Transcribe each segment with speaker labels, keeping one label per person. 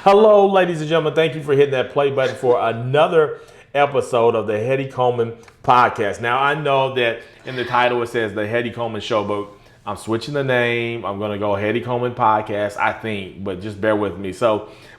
Speaker 1: Hello, ladies and gentlemen. Thank you for hitting that play button for another episode of the Hetty Coleman podcast. Now, I know that in the title it says the Hetty Coleman Show, but I'm switching the name. I'm going to go Hetty Coleman Podcast, I think, but just bear with me.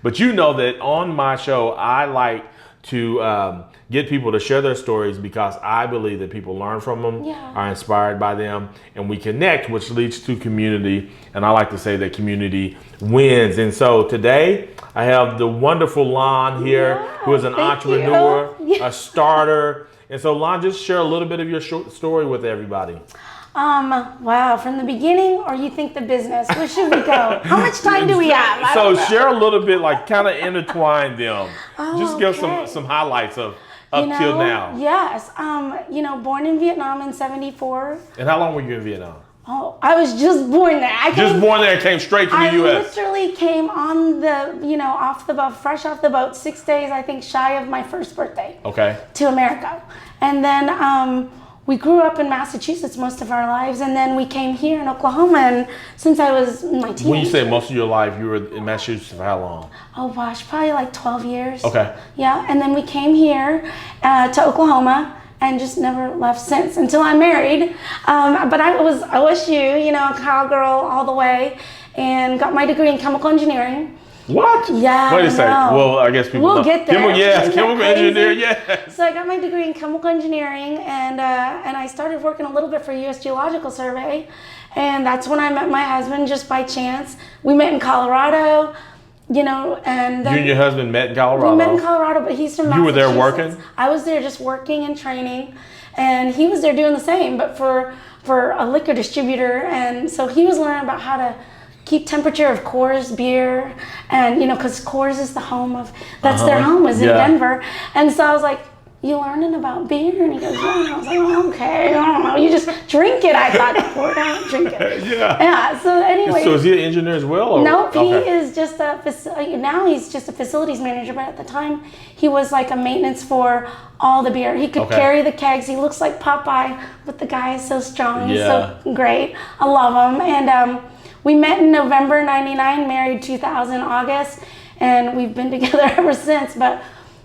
Speaker 1: But you know that on my show, I like to get people to share their stories because I believe that people learn from them, are inspired by them, and we connect, which leads to community. And I like to say that community wins. And so today I have the wonderful Lan here, who is an entrepreneur, a starter. And so Lan, just share a little bit of your story with everybody.
Speaker 2: Wow, from the beginning, or you think the business? Where should we go? How much time do we have?
Speaker 1: So share a little bit, like kind of intertwine them. Just give some highlights of till now.
Speaker 2: Yes. Born in Vietnam in '74.
Speaker 1: And how long were you in Vietnam?
Speaker 2: Oh, I was just born there.
Speaker 1: Born there and came straight to the U.S.
Speaker 2: I literally came on off the boat, fresh off the boat, 6 days, I think, shy of my first birthday.
Speaker 1: Okay.
Speaker 2: To America. And then we grew up in Massachusetts most of our lives, and then we came here in Oklahoma, and since I was my teenager.
Speaker 1: When you say most of your life, you were in Massachusetts for how long?
Speaker 2: Oh gosh, probably like 12 years.
Speaker 1: Okay.
Speaker 2: Yeah, and then we came here to Oklahoma and just never left since until I married. But I was OSU, cowgirl all the way, and got my degree in chemical engineering.
Speaker 1: What?
Speaker 2: Yeah.
Speaker 1: Wait a second. Well, I guess people
Speaker 2: we'll get there.
Speaker 1: Chemical engineer. Yes.
Speaker 2: So I got my degree in chemical engineering, and I started working a little bit for U.S. Geological Survey, and that's when I met my husband just by chance. We met in Colorado, and then
Speaker 1: you and your husband met in Colorado.
Speaker 2: We met in Colorado, but he's from Massachusetts.
Speaker 1: You were there working?
Speaker 2: I was there just working and training, and he was there doing the same, but for a liquor distributor, and so he was learning about how to keep temperature of Coors beer, and because Coors is the home of, that's their home, is in Denver. And so I was like, you learning about beer? And he goes, yeah. And I was like, oh, okay, I don't know, you just drink it. I thought, pour it out, drink it. Yeah. So anyway.
Speaker 1: So is he an engineer as well? Or?
Speaker 2: Nope, he is just now he's just a facilities manager, but at the time he was like a maintenance for all the beer. He could carry the kegs. He looks like Popeye, but the guy is so strong. He's so great. I love him. And we met in November '99, married 2000 August, and we've been together ever since. But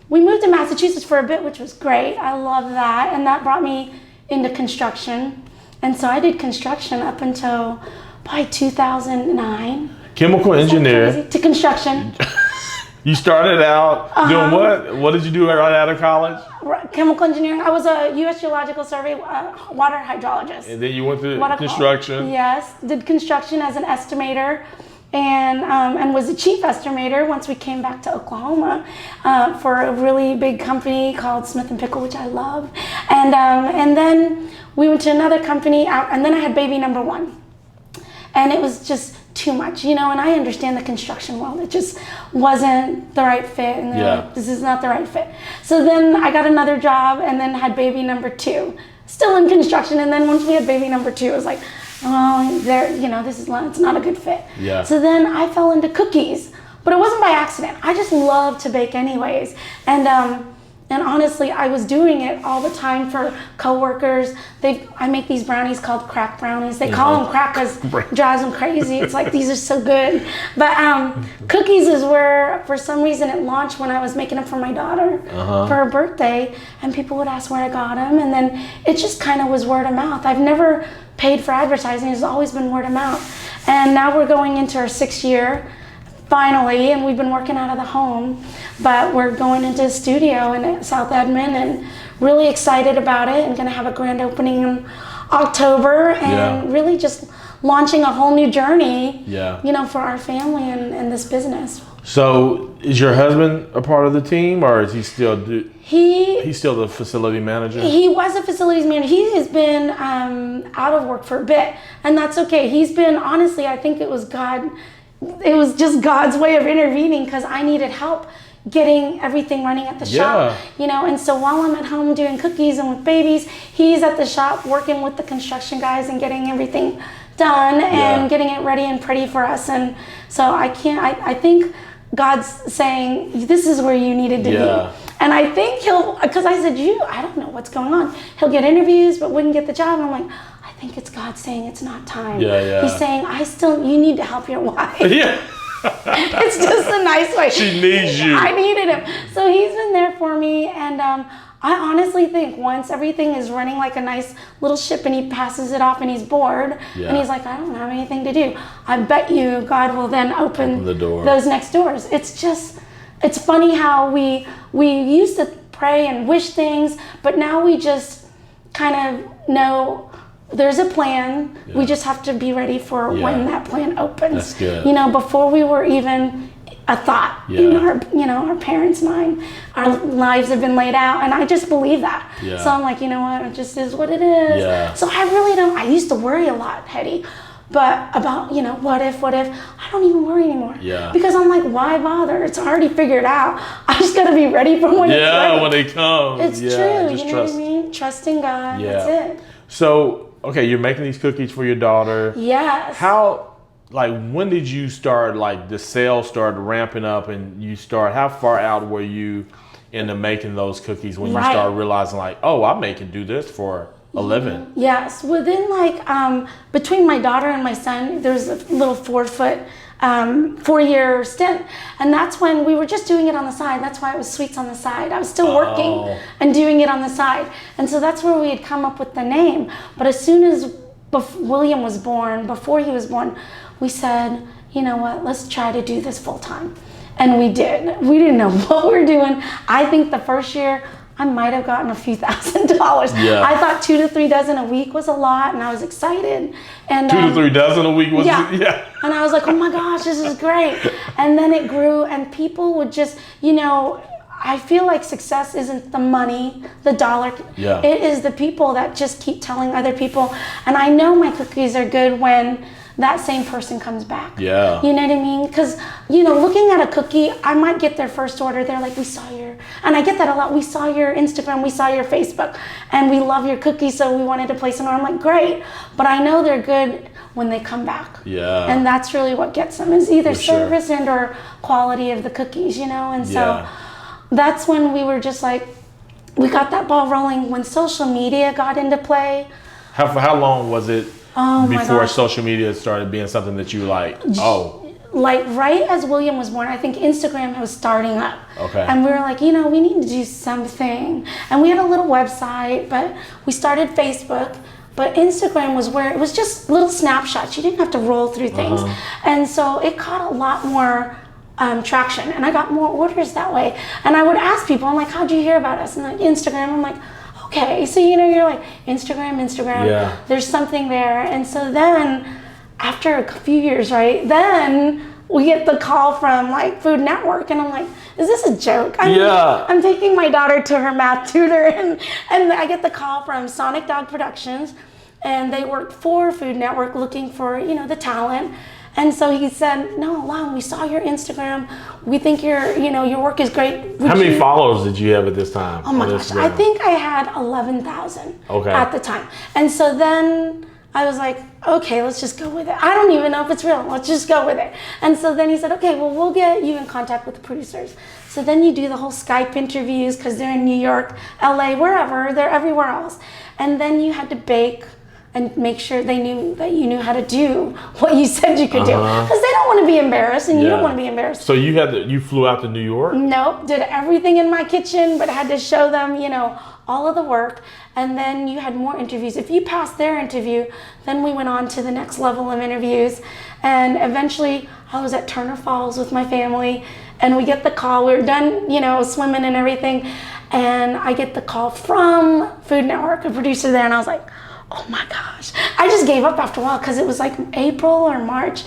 Speaker 2: we moved to Massachusetts for a bit, which was great. I love that, and that brought me into construction. And so I did construction up until probably 2009.
Speaker 1: Chemical engineer
Speaker 2: to construction.
Speaker 1: You started out doing what? What did you do right out of college?
Speaker 2: Chemical engineering. I was a U.S. Geological Survey water hydrologist.
Speaker 1: And then you went to construction.
Speaker 2: Yes, did construction as an estimator, and was a chief estimator once we came back to Oklahoma for a really big company called Smith & Pickle, which I love. And then we went to another company out, and then I had baby number one. And it was just too much, and I understand the construction world. It just wasn't the right fit, and like, this is not the right fit. So then I got another job, and then had baby number two, still in construction. And then once we had baby number two, it was like, oh, it's not a good fit. Yeah. So then I fell into cookies, but it wasn't by accident. I just love to bake anyways, and honestly, I was doing it all the time for coworkers. I make these brownies called crack brownies. They call them crack because it drives them crazy. It's like, these are so good. But cookies is where, for some reason, it launched when I was making them for my daughter for her birthday. And people would ask where I got them. And then it just kind of was word of mouth. I've never paid for advertising. It's always been word of mouth. And now we're going into our 6th year. Finally, and we've been working out of the home, but we're going into a studio in South Edmond, and really excited about it, and going to have a grand opening in October, and really just launching a whole new journey, for our family and this business.
Speaker 1: So is your husband a part of the team, or is he still he's still the facility manager? He
Speaker 2: was a facilities manager. He has been out of work for a bit, and that's okay. He's been, honestly, I think it was just God's way of intervening, because I needed help getting everything running at the shop, and so while I'm at home doing cookies and with babies, he's at the shop working with the construction guys and getting everything done and getting it ready and pretty for us. And so I think God's saying, this is where you needed to be. And I think because I said, I don't know what's going on. He'll get interviews but wouldn't get the job. And I'm like, I think it's God saying it's not time. He's saying, you need to help your wife. It's just a nice way.
Speaker 1: She needs you.
Speaker 2: I needed him. So he's been there for me, and I honestly think once everything is running like a nice little ship and he passes it off and he's bored and he's like, I don't have anything to do, I bet you God will then open
Speaker 1: the door.
Speaker 2: Those next doors. It's funny how we used to pray and wish things, but now we just kind of know there's a plan. Yeah. We just have to be ready for when that plan opens.
Speaker 1: That's good.
Speaker 2: You know, before we were even a thought in our parents' mind, our lives have been laid out, and I just believe that. Yeah. So I'm like, you know what, it just is what it is. Yeah. So I really don't. I used to worry a lot, Hetty, but about what if? I don't even worry anymore. Yeah. Because I'm like, why bother? It's already figured out. I just gotta be ready for when it's ready.
Speaker 1: When they come.
Speaker 2: It's true. You know what I mean? Trusting God. Yeah. That's it.
Speaker 1: So okay, you're making these cookies for your daughter.
Speaker 2: Yes.
Speaker 1: When did you start, the sales started ramping up and how far out were you into making those cookies when you started realizing I can do this for a living?
Speaker 2: Yes, within between my daughter and my son, there's a little 4-year stint. And that's when we were just doing it on the side. That's why it was sweets on the side. I was still working and doing it on the side. And so that's where we had come up with the name. But as soon as William was born, before he was born, we said, you know what, let's try to do this full time. And we did. We didn't know what we were doing. I think the first year, I might have gotten a few $1,000. Yeah. I thought 2 to 3 dozen a week was a lot, and I was excited. And
Speaker 1: 2 to 3 dozen a week was
Speaker 2: yeah. And I was like, oh my gosh, this is great. And then it grew, and people would just, I feel like success isn't the money, the dollar. Yeah. It is the people that just keep telling other people. And I know my cookies are good when that same person comes back. Yeah. You know what I mean? Because, looking at a cookie, I might get their first order. They're like, we saw and I get that a lot. We saw your Instagram, we saw your Facebook, and we love your cookies, so we wanted to place an order. I'm like, great. But I know they're good when they come back. Yeah. And that's really what gets them, is either service and or quality of the cookies, And so that's when we were just we got that ball rolling when social media got into play.
Speaker 1: How long was it before social media started being something that you right
Speaker 2: as William was born, I think Instagram was starting up. Okay. And we were like, we need to do something. And we had a little website, but we started Facebook. But Instagram was where it was just little snapshots. You didn't have to roll through things. And so it caught a lot more traction. And I got more orders that way. And I would ask people, I'm like, how'd you hear about us? And Instagram, I'm like, okay. So, you're like, Instagram. Yeah. There's something there. And so then after a few years, then we get the call from Food Network, and I'm like, is this a joke? I'm taking my daughter to her math tutor, and I get the call from Sonic Dog Productions, and they worked for Food Network looking for, the talent. And so he said, no, Lan, we saw your Instagram. We think your work is great.
Speaker 1: How many followers did you have at this time?
Speaker 2: Oh my gosh, I think I had 11,000 at the time. And so then I was like, okay, let's just go with it. I don't even know if it's real. Let's just go with it. And so then he said, okay, well, we'll get you in contact with the producers. So then you do the whole Skype interviews because they're in New York, LA, wherever. They're everywhere else. And then you had to bake and make sure they knew that you knew how to do what you said you could do. Because they don't want to be embarrassed, and you don't want to be embarrassed.
Speaker 1: So you flew out to New York?
Speaker 2: Nope, did everything in my kitchen, but had to show them, all of the work. And then you had more interviews. If you passed their interview, then we went on to the next level of interviews. And eventually I was at Turner Falls with my family, and we get the call. We were done, swimming and everything. And I get the call from Food Network, a producer there, and I was like, oh my gosh. I just gave up after a while because it was April or March,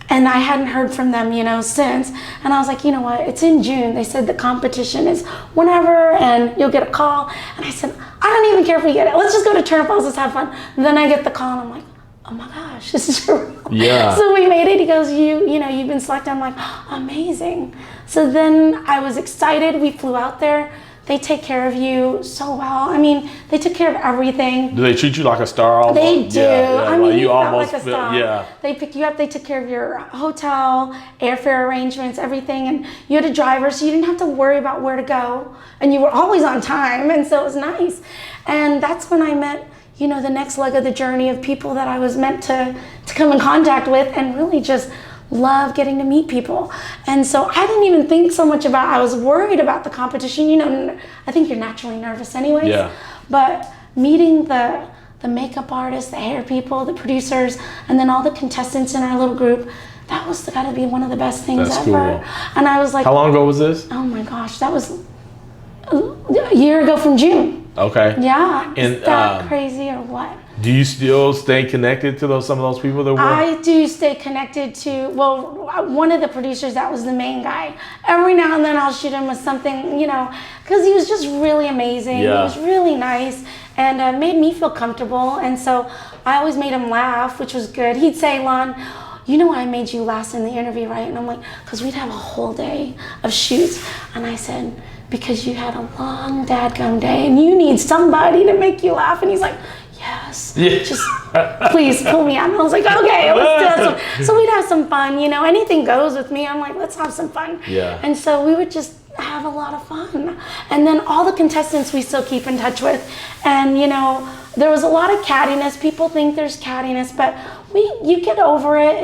Speaker 2: and I hadn't heard from them, since. And I was like, you know what? It's in June. They said the competition is whenever, and you'll get a call. And I said, I don't even care if we get it. Let's just go to Turner Falls. Let's have fun. And then I get the call, and I'm like, oh my gosh, this is real. Yeah. So we made it. He goes, you've been selected. I'm like, oh, amazing. So then I was excited. We flew out there. They take care of you so well. I mean, they took care of everything.
Speaker 1: Do they treat you like a star almost?
Speaker 2: They do. I mean, you almost like a star.
Speaker 1: Yeah.
Speaker 2: They pick you up. They took care of your hotel, airfare arrangements, everything. And you had a driver, so you didn't have to worry about where to go. And you were always on time, and so it was nice. And that's when I met, the next leg of the journey of people that I was meant to come in contact with and really just love getting to meet people. And so I didn't even think so much about, I was worried about the competition. You know, I think you're naturally nervous anyways.
Speaker 1: Yeah.
Speaker 2: But meeting the makeup artists, the hair people, the producers, and then all the contestants in our little group, that was got to be one of the best things ever.
Speaker 1: Cool.
Speaker 2: And I was like,
Speaker 1: how long ago was this?
Speaker 2: Oh my gosh, that was a year ago from June.
Speaker 1: Okay.
Speaker 2: Yeah.
Speaker 1: And
Speaker 2: is that crazy or what?
Speaker 1: Do you still stay connected to some of those people that were?
Speaker 2: I do stay connected to, well, one of the producers, that was the main guy. Every now and then I'll shoot him with something, you know, because he was just really amazing.
Speaker 1: Yeah.
Speaker 2: He was really nice and made me feel comfortable. And so I always made him laugh, which was good. He'd say, Lan, you know why I made you last in the interview, right? And I'm like, because we'd have a whole day of shoots. And I said, because you had a long dadgum day and you need somebody to make you laugh. And he's like, yes, just please pull me out. And I was like, okay, let's do it. So we'd have some fun, you know, anything goes with me. I'm like, let's have some fun.
Speaker 1: Yeah.
Speaker 2: And so we would just have a lot of fun. And then all the contestants we still keep in touch with. And, you know, there was a lot of cattiness. People think there's cattiness, but you get over it.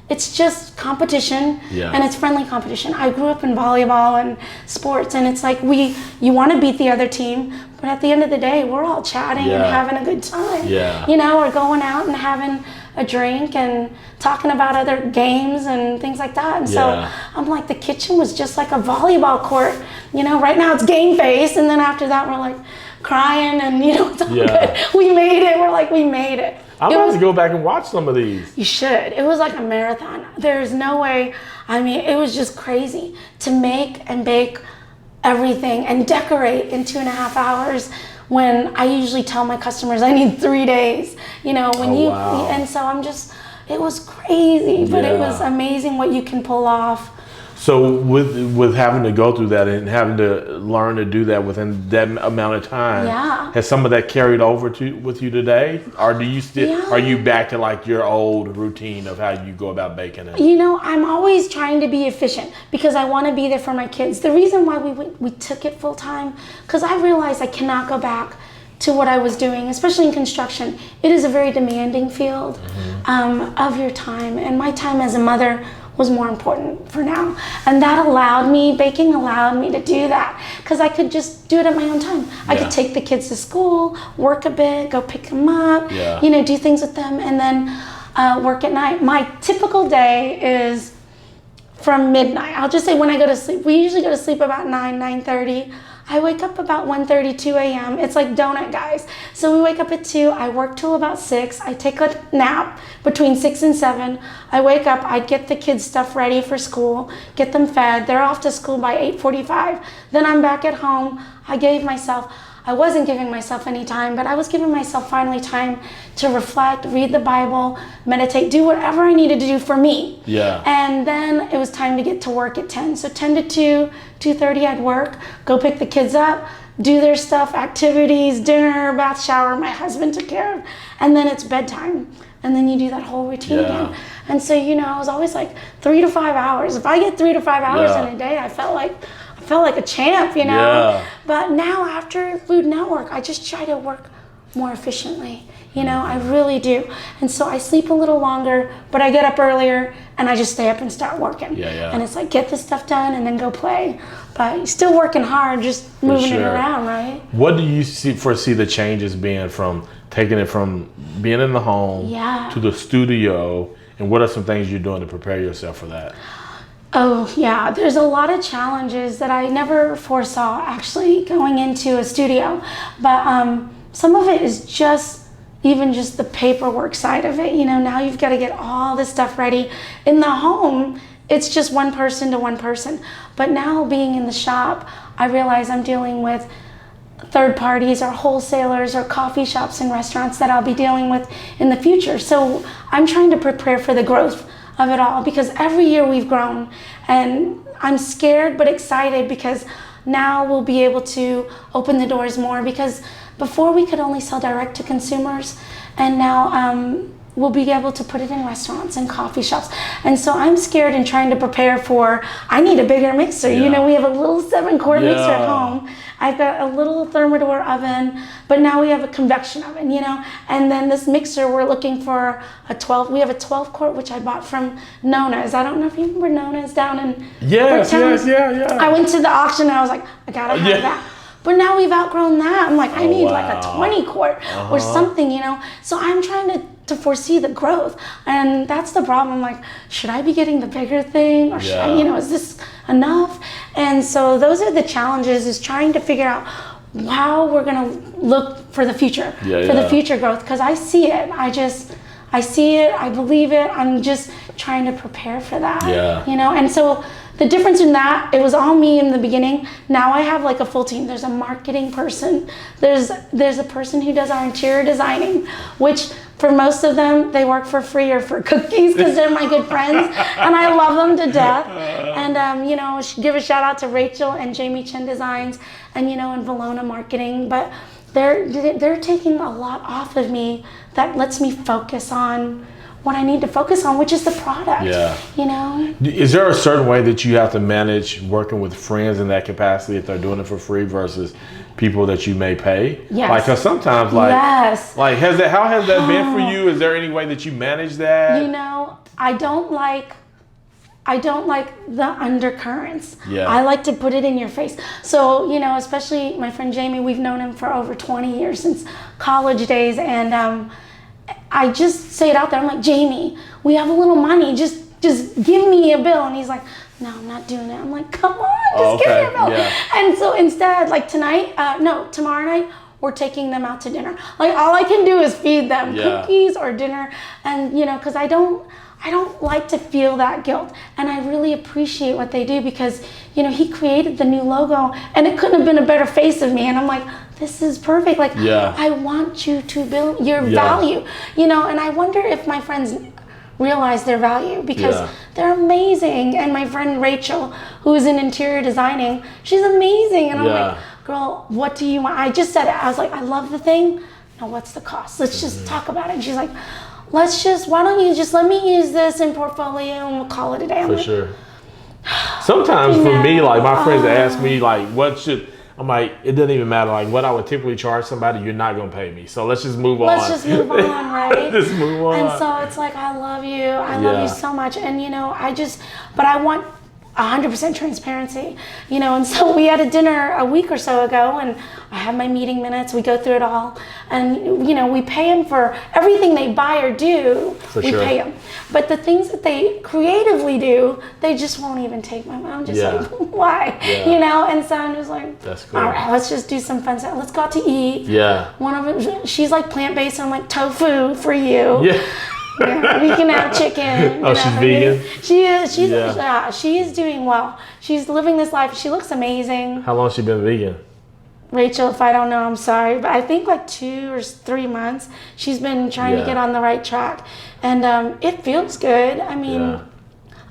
Speaker 2: It's just competition, and it's friendly competition. I grew up in volleyball and sports, and it's like you want to beat the other team, but at the end of the day, we're all chatting and having a good time.
Speaker 1: Yeah.
Speaker 2: You know, or going out and having a drink and talking about other games and things like that. And so I'm like, the kitchen was just like a volleyball court. You know, right now it's game face, and then after that we're like crying and, you know, it's all good. We made it. We're like, we made it.
Speaker 1: I'm going to go back and watch some of these.
Speaker 2: You should. It was like a marathon. There's no way. I mean, it was just crazy to make and bake everything and decorate in 2.5 hours when I usually tell my customers I need 3 days. You know, when
Speaker 1: wow.
Speaker 2: And so it was crazy, but it was amazing what you can pull off.
Speaker 1: So with having to go through that and having to learn to do that within that amount of time, has some of that carried over with you today, or do you still are you back to like your old routine of how you go about baking it?
Speaker 2: You know, I'm always trying to be efficient because I want to be there for my kids. The reason why we took it full time, because I realized I cannot go back to what I was doing, especially in construction. It is a very demanding field of your time, and my time as a mother was more important for now. And baking allowed me to do that because I could just do it at my own time. I could take the kids to school, work a bit, go pick them up, you know, do things with them, and then work at night. My typical day is from midnight. I'll just say when I go to sleep, we usually go to sleep about 9:30. I wake up about 1:30, 2 a.m. It's like donut guys. So we wake up at 2, I work till about 6, I take a nap between 6 and 7. I wake up, I get the kids' stuff ready for school, get them fed. They're off to school by 8:45. Then I'm back at home. I wasn't giving myself any time, but I was giving myself finally time to reflect, read the Bible, meditate, do whatever I needed to do for me.
Speaker 1: Yeah.
Speaker 2: And then it was time to get to work at 10. So 10 to 2, 2:30 I'd work, go pick the kids up, do their stuff, activities, dinner, bath, shower, my husband took care of, and then it's bedtime. And then you do that whole routine again. And so, you know, I was always like 3 to 5 hours. If I get 3 to 5 hours in a day, I felt like a champ, you know. Yeah. But now after Food Network, I just try to work more efficiently. You know, I really do. And so I sleep a little longer, but I get up earlier and I just stay up and start working. And it's like, get this stuff done and then go play. But you're still working hard, just moving it around, right?
Speaker 1: What do you foresee the changes being from taking it from being in the home to the studio? And what are some things you're doing to prepare yourself for that?
Speaker 2: Oh, yeah. There's a lot of challenges that I never foresaw actually going into a studio. But some of it is just the paperwork side of it. You know, now you've got to get all this stuff ready. In the home, it's just one person to one person. But now being in the shop, I realize I'm dealing with third parties or wholesalers or coffee shops and restaurants that I'll be dealing with in the future. So I'm trying to prepare for the growth of it all because every year we've grown, and I'm scared but excited because now we'll be able to open the doors more, because before we could only sell direct to consumers, and now we'll be able to put it in restaurants and coffee shops. And so I'm scared and trying to prepare for, I need a bigger mixer. You know, we have a little 7-quart mixer at home. I've got a little thermidor oven, but now we have a convection oven, and then this mixer, we're looking for we have a 12 quart, which I bought from Nona's. I don't know if you remember Nona's down in
Speaker 1: Yes, yeah.
Speaker 2: I went to the auction and I was like, I gotta have that. But now we've outgrown that. I'm like, I need like a 20 quart or something, So I'm trying to foresee the growth. And that's the problem. Like, should I be getting the bigger thing? Or should I, is this enough? And so those are the challenges, is trying to figure out how we're going to look for the future, the future growth. Because I see it. I see it. I believe it. I'm just trying to prepare for that, And so the difference in that, it was all me in the beginning. Now I have like a full team. There's a marketing person. There's a person who does our interior designing, which for most of them, they work for free or for cookies because they're my good friends and I love them to death. And, give a shout out to Rachel and Jamie Chen Designs and, and Valona Marketing. But they're taking a lot off of me that lets me focus on what I need to focus on, which is the product.
Speaker 1: Is there a certain way that you have to manage working with friends in that capacity if they're doing it for free versus people that you may pay?
Speaker 2: Yes.
Speaker 1: Like, because sometimes, how has that been for you? Is there any way that you manage that?
Speaker 2: I don't like the undercurrents.
Speaker 1: Yeah.
Speaker 2: I like to put it in your face. So, especially my friend Jamie, we've known him for over 20 years, since college days. And I just say it out there. I'm like, Jamie, we have a little money. Just give me a bill. And he's like, no, I'm not doing it. I'm like, come on, give me a bill.
Speaker 1: Yeah.
Speaker 2: And so instead, like tomorrow night, we're taking them out to dinner. Like, all I can do is feed them cookies or dinner. And, because I don't like to feel that guilt. And I really appreciate what they do because, he created the new logo and it couldn't have been a better face of me. And I'm like, this is perfect. Like, I want you to build your value, and I wonder if my friends realize their value because they're amazing. And my friend Rachel, who is in interior designing, she's amazing. And I'm like, girl, what do you want? I just said it. I was like, I love the thing. Now, what's the cost? Let's just talk about it. And she's like, why don't you just let me use this in portfolio and we'll call it a day.
Speaker 1: For sure. Sometimes for me, like my friends ask me like, I'm like, it doesn't even matter. Like what I would typically charge somebody, you're not going to pay me. So let's just move on.
Speaker 2: Let's just move on, right?
Speaker 1: Just move on.
Speaker 2: And so it's like, I love you. I love you so much. And but I want 100% transparency, and so we had a dinner a week or so ago and I have my meeting minutes, we go through it all and, we pay them for everything they buy or do, pay them. But the things that they creatively do, they just won't even take my mom. Just like, why? And so I'm just like,
Speaker 1: that's cool.
Speaker 2: All right, let's just do some fun stuff. Let's go out to eat. Yeah. One of them, she's like plant-based. I'm like, tofu for you. Yeah. Yeah, we can have chicken.
Speaker 1: Oh, she's vegan?
Speaker 2: She is. She is doing well. She's living this life. She looks amazing.
Speaker 1: How long has she been vegan?
Speaker 2: Rachel, if I don't know, I'm sorry. But I think like 2 or 3 months. She's been trying to get on the right track. And it feels good. I mean,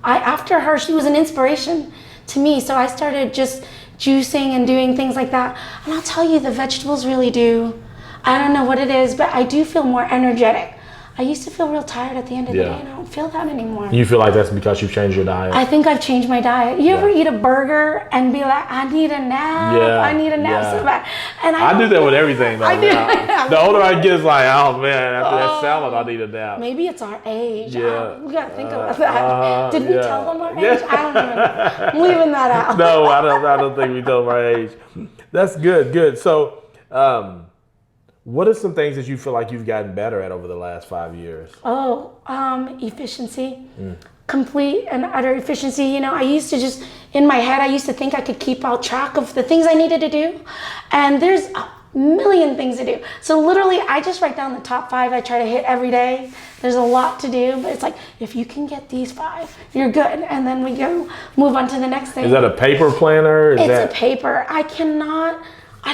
Speaker 2: after her, she was an inspiration to me. So I started just juicing and doing things like that. And I'll tell you, the vegetables really do. I don't know what it is, but I do feel more energetic. I used to feel real tired at the end of the day, and I don't feel that anymore.
Speaker 1: You feel like that's because you've changed your diet?
Speaker 2: I think I've changed my diet. You ever eat a burger and be like, I need a nap. I need a nap so bad. And I do
Speaker 1: that with everything, though. The older I get, it's like, oh, man, after that salad, I need a nap.
Speaker 2: Maybe it's our age. Yeah. We got to think about that. Did we tell them our age? I don't even know. I'm leaving that out.
Speaker 1: No, I don't think we told them our age. That's good. So, what are some things that you feel like you've gotten better at over the last 5 years?
Speaker 2: Efficiency. Complete and utter efficiency. I used to just, in my head, I used to think I could keep all track of the things I needed to do. And there's a million things to do. So literally, I just write down the top 5 I try to hit every day. There's a lot to do, but it's like, if you can get these 5, you're good. And then we move on to the next thing.
Speaker 1: Is that a paper planner?
Speaker 2: It's a paper. I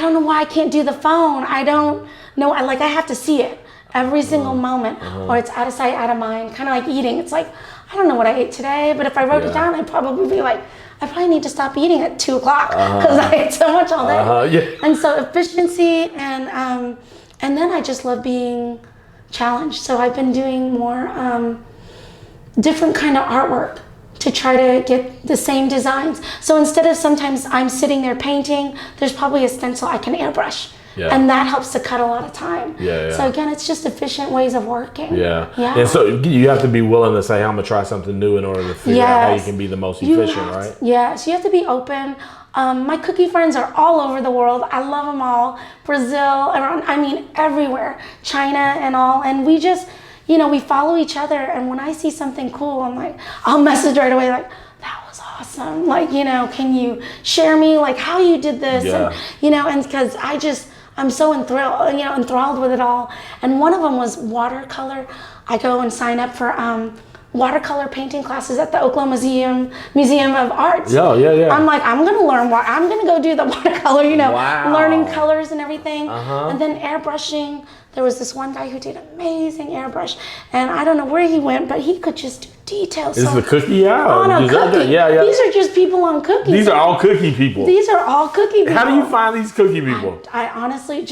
Speaker 2: don't know why I can't do the phone. I don't know. I have to see it every single moment, or it's out of sight, out of mind. Kind of like eating. It's like, I don't know what I ate today, but if I wrote it down, I'd probably be like, I probably need to stop eating at 2 o'clock because I ate so much all day. And so efficiency, and then I just love being challenged. So I've been doing more different kind of artwork to try to get the same designs. So instead of sometimes I'm sitting there painting, there's probably a stencil I can airbrush.
Speaker 1: Yeah.
Speaker 2: And that helps to cut a lot of time.
Speaker 1: Yeah.
Speaker 2: So again, it's just efficient ways of working.
Speaker 1: Yeah.
Speaker 2: Yeah.
Speaker 1: And so you have to be willing to say, I'm going to try something new in order to figure out how you can be the most efficient, right?
Speaker 2: Yes, you have to be open. My cookie friends are all over the world. I love them all. Brazil, around, I mean, everywhere. China and all. And we just, you know, we follow each other. And when I see something cool, I'm like, I'll message right away like, that was awesome. Like, you know, can you share me like how you did this?
Speaker 1: Yeah.
Speaker 2: And, you know, and because I'm so enthralled with it all. And one of them was watercolor. I go and sign up for watercolor painting classes at the Oklahoma Museum of Arts.
Speaker 1: Yeah.
Speaker 2: I'm like, I'm gonna learn. I'm gonna go do the watercolor. You know,
Speaker 1: Wow.
Speaker 2: learning colors and everything.
Speaker 1: Uh-huh.
Speaker 2: And then airbrushing. There was this one guy who did amazing airbrush, and I don't know where he went, but he could just do details.
Speaker 1: Is the cookie
Speaker 2: on a cookie.
Speaker 1: Yeah.
Speaker 2: These are just people on cookies.
Speaker 1: These are all cookie people.
Speaker 2: These are all cookie people.
Speaker 1: How do you find these cookie people?
Speaker 2: I honestly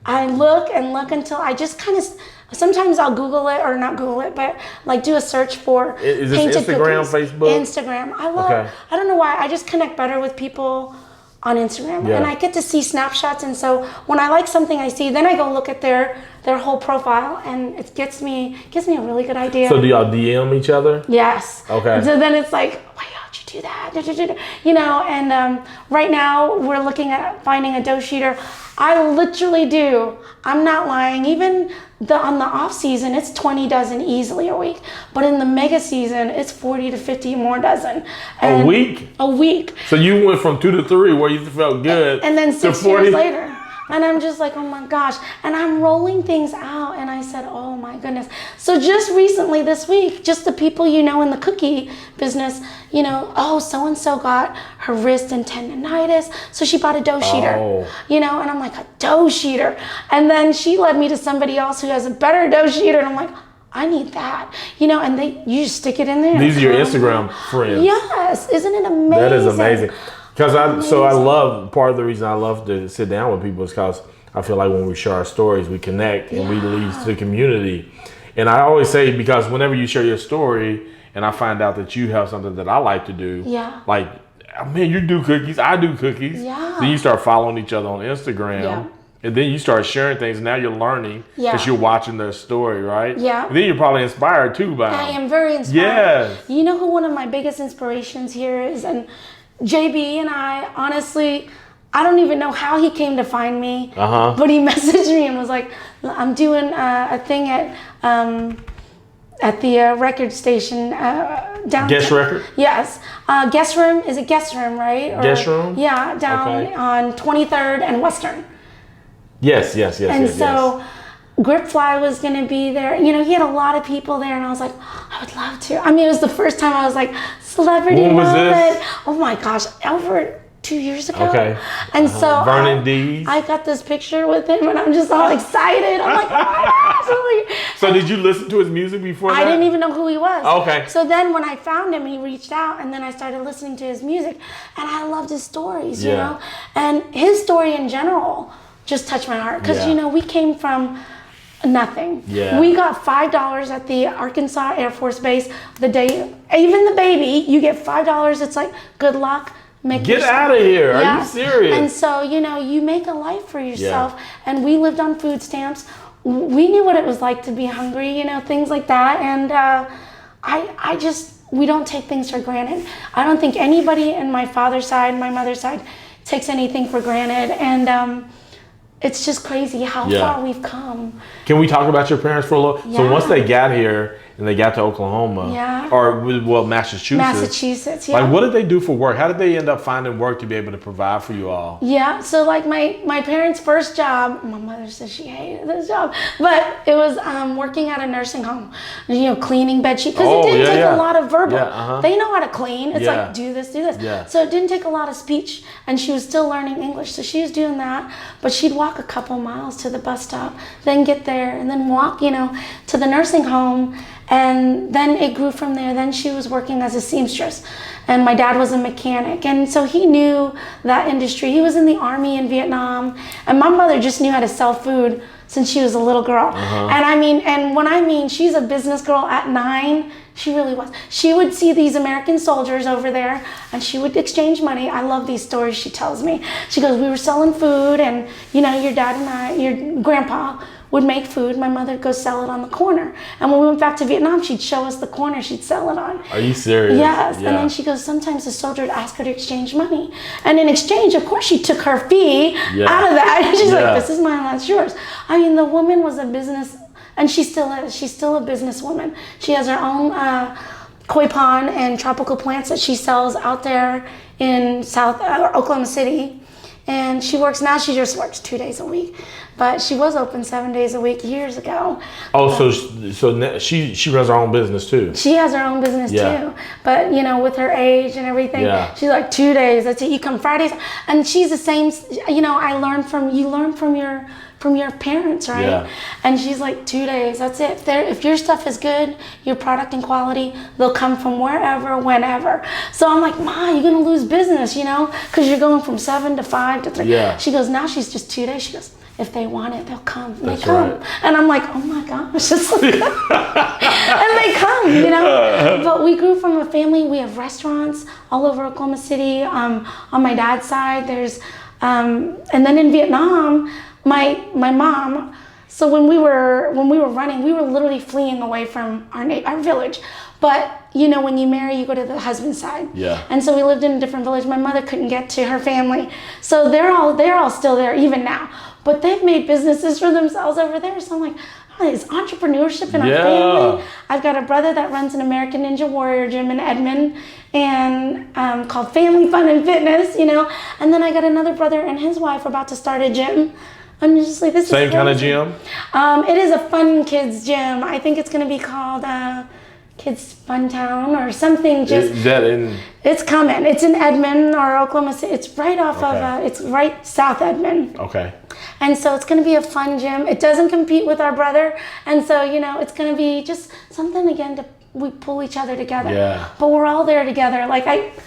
Speaker 2: I look and look until I just kind of, sometimes I'll Google it, or not Google it, but like do a search for
Speaker 1: Is this
Speaker 2: painted
Speaker 1: Instagram,
Speaker 2: cookies.
Speaker 1: Facebook?
Speaker 2: Instagram. I don't know why, I just connect better with people on Instagram, and I get to see snapshots. And so when I like something I see, then I go look at their whole profile, and it gives me a really good idea.
Speaker 1: So do y'all DM each other?
Speaker 2: Yes.
Speaker 1: Okay.
Speaker 2: So then it's like, why how'd you do that? You know, and right now we're looking at finding a dough sheeter. I literally do. I'm not lying. Even on the off season, it's 20 dozen easily a week. But in the mega season, it's 40 to 50 more dozen. And
Speaker 1: a week?
Speaker 2: A week.
Speaker 1: So you went from 2 to 3 where you felt good.
Speaker 2: And then
Speaker 1: to
Speaker 2: 6
Speaker 1: 40?
Speaker 2: years later. And I'm just like, oh my gosh. And I'm rolling things out. And I said, oh my goodness. So just recently this week, just the people you know in the cookie business, you know, oh, so-and-so got her wrist and tendonitis. So she bought a dough sheeter, you know, and I'm like, a dough sheeter. And then she led me to somebody else who has a better dough sheeter. And I'm like, I need that, you know, and you just stick it in there.
Speaker 1: These are your Instagram friends.
Speaker 2: Yes. Isn't it amazing?
Speaker 1: That is amazing. Because I love, part of the reason I love to sit down with people is because I feel like when we share our stories, we connect and we lead to the community. And I always say, because whenever you share your story and I find out that you have something that I like to do, like, man, you do cookies, I do cookies.
Speaker 2: Yeah.
Speaker 1: Then you start following each other on Instagram.
Speaker 2: Yeah.
Speaker 1: And then you start sharing things. Now you're learning because you're watching their story, right?
Speaker 2: Yeah.
Speaker 1: And then you're probably inspired too by them.
Speaker 2: I am very inspired.
Speaker 1: Yes.
Speaker 2: You know who one of my biggest inspirations here is? And JB and I, honestly, I don't even know how he came to find me, but he messaged me and was like, I'm doing a thing at the record station downtown. Guest
Speaker 1: record?
Speaker 2: Yes. Guest room. Is it guest room, right? Or,
Speaker 1: guest room?
Speaker 2: Yeah, down on 23rd and Western.
Speaker 1: Yes.
Speaker 2: And so Gripfly was going to be there. You know, he had a lot of people there, and I was like, I would love to. I mean, it was the first time I was like, celebrity
Speaker 1: when was
Speaker 2: moment.
Speaker 1: This?
Speaker 2: Oh my gosh, over 2 years ago.
Speaker 1: Okay.
Speaker 2: And so
Speaker 1: Vernon Dees.
Speaker 2: I got this picture with him, and I'm just all excited. I'm like, oh my gosh.
Speaker 1: So did you listen to his music before that?
Speaker 2: I didn't even know who he was.
Speaker 1: Okay.
Speaker 2: So then when I found him, he reached out, and then I started listening to his music, and I loved his stories, you know? And his story in general just touched my heart. Because, you know, we came from nothing.
Speaker 1: Yeah.
Speaker 2: We got $5 at the Arkansas Air Force Base the day, even the baby, you get $5. It's like, good luck.
Speaker 1: Get out of here. Are you serious?
Speaker 2: And so, you know, you make a life for yourself. And we lived on food stamps. We knew what it was like to be hungry, you know, things like that. And we don't take things for granted. I don't think anybody in my father's side, my mother's side, takes anything for granted. And it's just crazy how far we've come.
Speaker 1: Can we talk about your parents for a little? So once they got here and they got to Oklahoma, or
Speaker 2: Massachusetts,
Speaker 1: like what did they do for work? How did they end up finding work to be able to provide for you all?
Speaker 2: Yeah, so like my parents' first job, my mother says she hated this job, but it was working at a nursing home, you know, cleaning bed sheets, because it didn't take a lot of verbal. They know how to clean. It's like, do this, do this.
Speaker 1: Yeah.
Speaker 2: So it didn't take a lot of speech, and she was still learning English, so she was doing that, but she'd walk a couple miles to the bus stop, then get there, and then walk, you know, to the nursing home. And then it grew from there. Then she was working as a seamstress, and my dad was a mechanic, and so he knew that industry. He was in the Army in Vietnam, and my mother just knew how to sell food since she was a little girl. And I mean, and when I mean she's a business girl at 9, She really was. She would see these American soldiers over there and she would exchange money. I love these stories she tells me. She goes, we were selling food and, you know, your dad and I, your grandpa would make food. My mother would go sell it on the corner. And when we went back to Vietnam, she'd show us the corner she'd sell it on.
Speaker 1: Are you serious?
Speaker 2: Yes.
Speaker 1: Yeah.
Speaker 2: And then she goes, sometimes the soldier would ask her to exchange money. And in exchange, of course, she took her fee out of that. And she's like, this is mine, that's yours. I mean, the woman was a business, and she still is. She's still a businesswoman. She has her own koi pond and tropical plants that she sells out there in South Oklahoma City. And she just works 2 days a week. But she was open 7 days a week years ago.
Speaker 1: Oh, so she runs her own business too.
Speaker 2: She has her own business too. But, you know, with her age and everything, she's like 2 days. That's it. You come Fridays. And she's the same, you know, you learn from your parents, right?
Speaker 1: Yeah.
Speaker 2: And she's like 2 days. That's it. If your stuff is good, your product and quality, they'll come from wherever, whenever. So I'm like, Ma, you're going to lose business, you know, because you're going from 7 to 5 to 3.
Speaker 1: Yeah.
Speaker 2: She goes, now she's just 2 days. She goes, if they want it, they'll come. And
Speaker 1: That's
Speaker 2: they come.
Speaker 1: right.
Speaker 2: And I'm like, oh my gosh. It's like, and they come, you know. But we grew from a family. We have restaurants all over Oklahoma City. On my dad's side, there's, and then in Vietnam, my mom. So when we were running, we were literally fleeing away from our village. But you know, when you marry, you go to the husband's side. Yeah. And so we lived in a different village. My mother couldn't get to her family, so they're all still there even now. But they've made businesses for themselves over there. So I'm like, oh, there's entrepreneurship in our family. I've got a brother that runs an American Ninja Warrior gym in Edmond, and called Family Fun and Fitness. You know, and then I got another brother and his wife about to start a gym. I'm just like, this
Speaker 1: Same
Speaker 2: is
Speaker 1: kind of gym?
Speaker 2: It is a fun kids gym. I think it's going to be called Kids Fun Town or something.
Speaker 1: Is that in?
Speaker 2: It's coming. It's in Edmond or Oklahoma City. It's right off of, it's right south Edmond.
Speaker 1: Okay.
Speaker 2: And so it's going to be a fun gym. It doesn't compete with our brother. And so, you know, it's going to be just something, again, we pull each other together. Yeah. But we're all there together.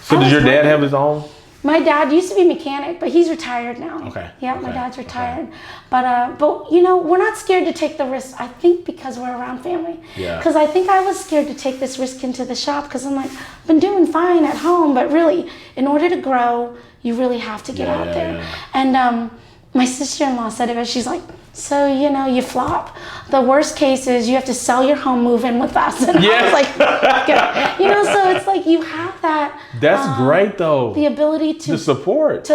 Speaker 1: So does your dad have his own?
Speaker 2: My dad used to be a mechanic, but he's retired now.
Speaker 1: Okay.
Speaker 2: Yeah, my dad's retired. Okay. But you know, we're not scared to take the risk. I think because we're around family. Yeah. Because I think I was scared to take this risk into the shop because I'm like, I've been doing fine at home, but really, in order to grow, you really have to get out there. Yeah. And my sister-in-law said it, she's like, so, you know, you flop. The worst case is you have to sell your home, move in with us. And I was like, okay. You know, so it's like you have that.
Speaker 1: That's great, though.
Speaker 2: The ability to support.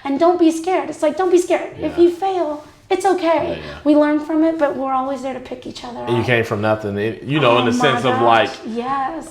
Speaker 2: And don't be scared. It's like, don't be scared. Yeah. If you fail, it's okay. Yeah, yeah. We learn from it, but we're always there to pick each other up.
Speaker 1: And you came from nothing, you know, in the sense of like,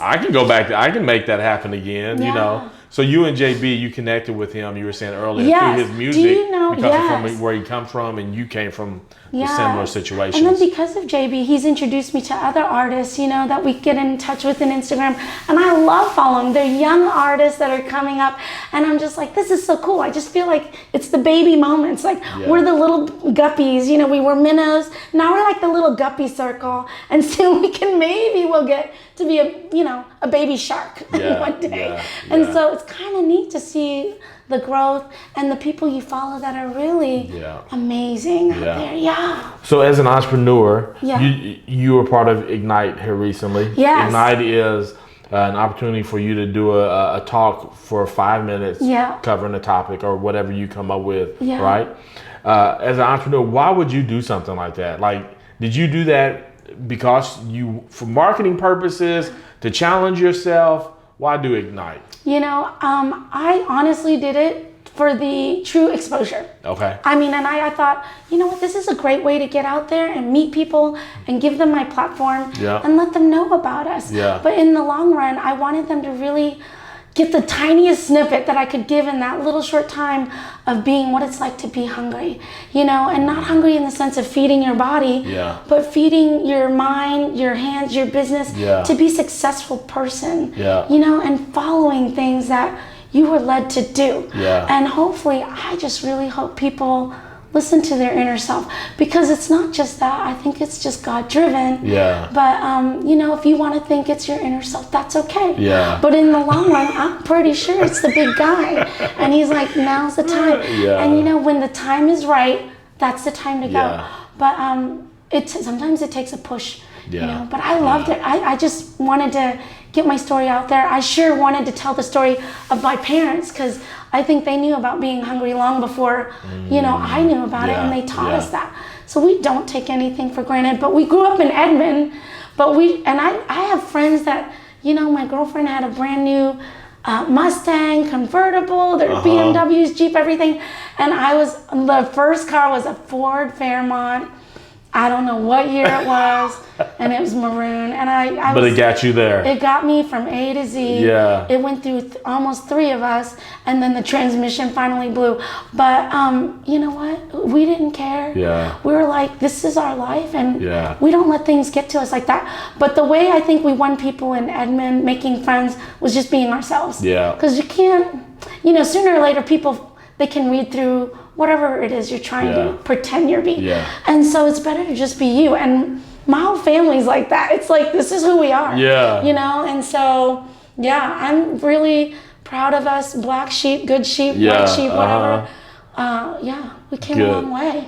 Speaker 1: I can go back, I can make that happen again, you know. So you and JB, you connected with him, you were saying earlier, through his music. Do you know, because of where he comes from, and you came from the similar situations.
Speaker 2: And then because of JB, he's introduced me to other artists, you know, that we get in touch with on Instagram. And I love following. They're young artists that are coming up. And I'm just like, this is so cool. I just feel like it's the baby moments. Like, we're the little guppies, you know, we were minnows. Now we're like the little guppy circle. And soon we'll get to be a baby shark one day. Yeah, and so it's kind of neat to see the growth and the people you follow that are really amazing out there. Yeah.
Speaker 1: So as an entrepreneur, you were part of Ignite here recently.
Speaker 2: Yes.
Speaker 1: Ignite is an opportunity for you to do a talk for 5 minutes covering a topic or whatever you come up with, right? As an entrepreneur, why would you do something like that? Like, did you do that because for marketing purposes, to challenge yourself? Why do Ignite?
Speaker 2: You know, I honestly did it for the true exposure.
Speaker 1: Okay.
Speaker 2: I mean, and I thought, you know what, this is a great way to get out there and meet people and give them my platform and let them know about us. Yeah. But in the long run, I wanted them to really get the tiniest snippet that I could give in that little short time of being what it's like to be hungry, you know, and not hungry in the sense of feeding your body, but feeding your mind, your hands, your business to be a successful person, you know, and following things that you were led to do. And hopefully, I just really hope people listen to their inner self, because it's not just that. I think it's just God driven. But you know, if you want to think it's your inner self, that's okay. But in the long run, I'm pretty sure it's the big guy, and he's like, now's the time. And you know, when the time is right, that's the time to go. But sometimes it takes a push.
Speaker 1: Yeah.
Speaker 2: You know, but I loved it. I just wanted to get my story out there. I sure wanted to tell the story of my parents, because I think they knew about being hungry long before, you know, I knew about it, and they taught us that. So we don't take anything for granted. But we grew up in Edmond, but I have friends that, you know, my girlfriend had a brand new Mustang convertible, their BMWs, Jeep, everything. And the first car was a Ford Fairmont. I don't know what year it was, and it was maroon. And
Speaker 1: but it got you there.
Speaker 2: It got me from A to Z.
Speaker 1: Yeah.
Speaker 2: It went through almost 3 of us, and then the transmission finally blew. But you know what? We didn't care.
Speaker 1: Yeah.
Speaker 2: We were like, this is our life, and
Speaker 1: Yeah.
Speaker 2: we don't let things get to us like that. But the way I think we won people in Edmond, making friends, was just being ourselves.
Speaker 1: Yeah.
Speaker 2: Because you can't, you know, sooner or later, people, they can read through whatever it is you're trying to pretend you're being.
Speaker 1: Yeah.
Speaker 2: And so it's better to just be you. And my whole family's like that. It's like, this is who we are.
Speaker 1: Yeah.
Speaker 2: You know? And so, yeah, I'm really proud of us. Black sheep, good sheep, white sheep, whatever. Yeah, we came a long way.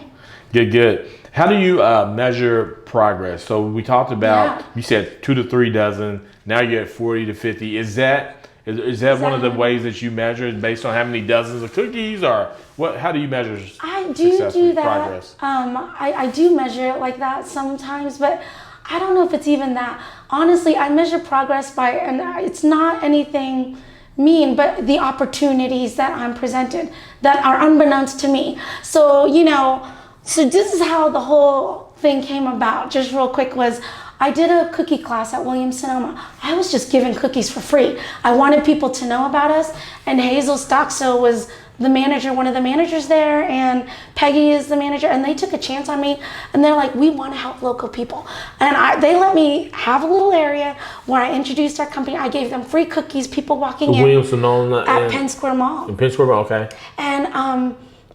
Speaker 1: Good. How do you measure progress? So we talked about, you said 2 to 3 dozen. Now you're at 40 to 50. Is that one of the ways that you measure, based on how many dozens of cookies, or what? How do you measure
Speaker 2: I do that.
Speaker 1: progress?
Speaker 2: I do measure it like that sometimes, but I don't know if it's even that. Honestly, I measure progress by, and it's not anything mean, but the opportunities that I'm presented that are unbeknownst to me. So, you know, so this is how the whole thing came about. Just real quick, was I did a cookie class at Williams-Sonoma. I was just giving cookies for free. I wanted people to know about us, and Hazel Stockstill was the manager, one of the managers there, and Peggy is the manager, and they took a chance on me, and they're like, we want to help local people. And they let me have a little area where I introduced our company. I gave them free cookies, people walking in
Speaker 1: Williams-Sonoma
Speaker 2: at Penn Square Mall.
Speaker 1: In Penn Square Mall, okay.
Speaker 2: And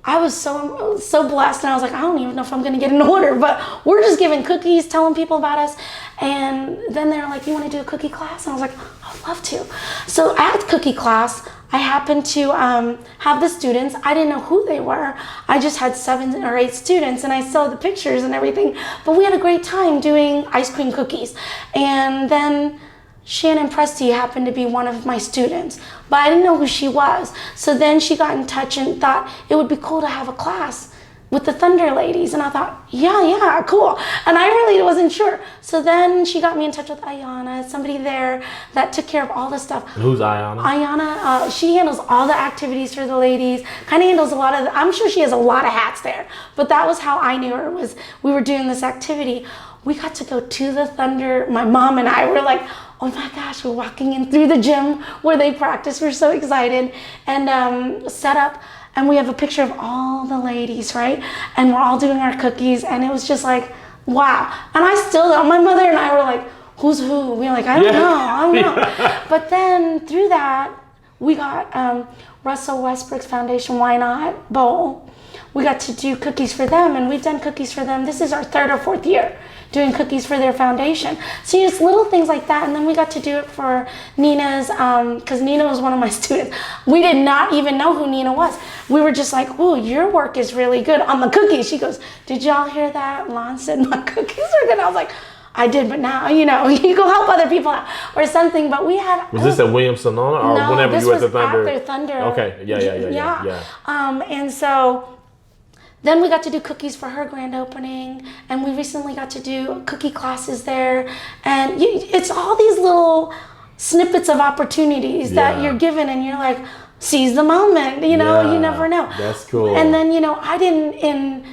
Speaker 2: I was so blessed, and I was like, I don't even know if I'm gonna get an order, but we're just giving cookies, telling people about us. And then they're like, you wanna do a cookie class? And I was like, I'd love to. So at cookie class, I happened to have the students. I didn't know who they were. I just had 7 or 8 students, and I saw the pictures and everything. But we had a great time doing ice cream cookies. And then Shannon Presti happened to be one of my students, but I didn't know who she was. So then she got in touch and thought it would be cool to have a class with the Thunder ladies. And I thought, yeah, cool. And I really wasn't sure. So then she got me in touch with Ayana, somebody there that took care of all the stuff.
Speaker 1: Who's Ayana?
Speaker 2: Ayana, she handles all the activities for the ladies, kind of handles a lot of, I'm sure she has a lot of hats there, but that was how I knew her, was we were doing this activity. We got to go to the Thunder. My mom and I were like, oh my gosh, we're walking in through the gym where they practice. We're so excited. And set up, and we have a picture of all the ladies, right? And we're all doing our cookies, and it was just like, wow. And my mother and I were like, who's who? We were like, I don't know. But then through that, we got Russell Westbrook's Foundation Why Not Bowl. We got to do cookies for them, and we've done cookies for them. This is our 3rd or 4th year doing cookies for their foundation. So just little things like that. And then we got to do it for Nina's, because Nina was one of my students. We did not even know who Nina was. We were just like, ooh, your work is really good on the cookies. She goes, did y'all hear that? Lon said my cookies are good. I was like, I did, but now, you know, you go help other people out or something. But we had...
Speaker 1: Was this at Williams-Sonoma, or whenever you were at the Thunder?
Speaker 2: No, this was at their Thunder.
Speaker 1: Okay, yeah.
Speaker 2: And so then we got to do cookies for her grand opening, and we recently got to do cookie classes there. And it's all these little snippets of opportunities that you're given, and you're like, seize the moment, you know, you never know.
Speaker 1: That's cool.
Speaker 2: And then, you know, I didn't,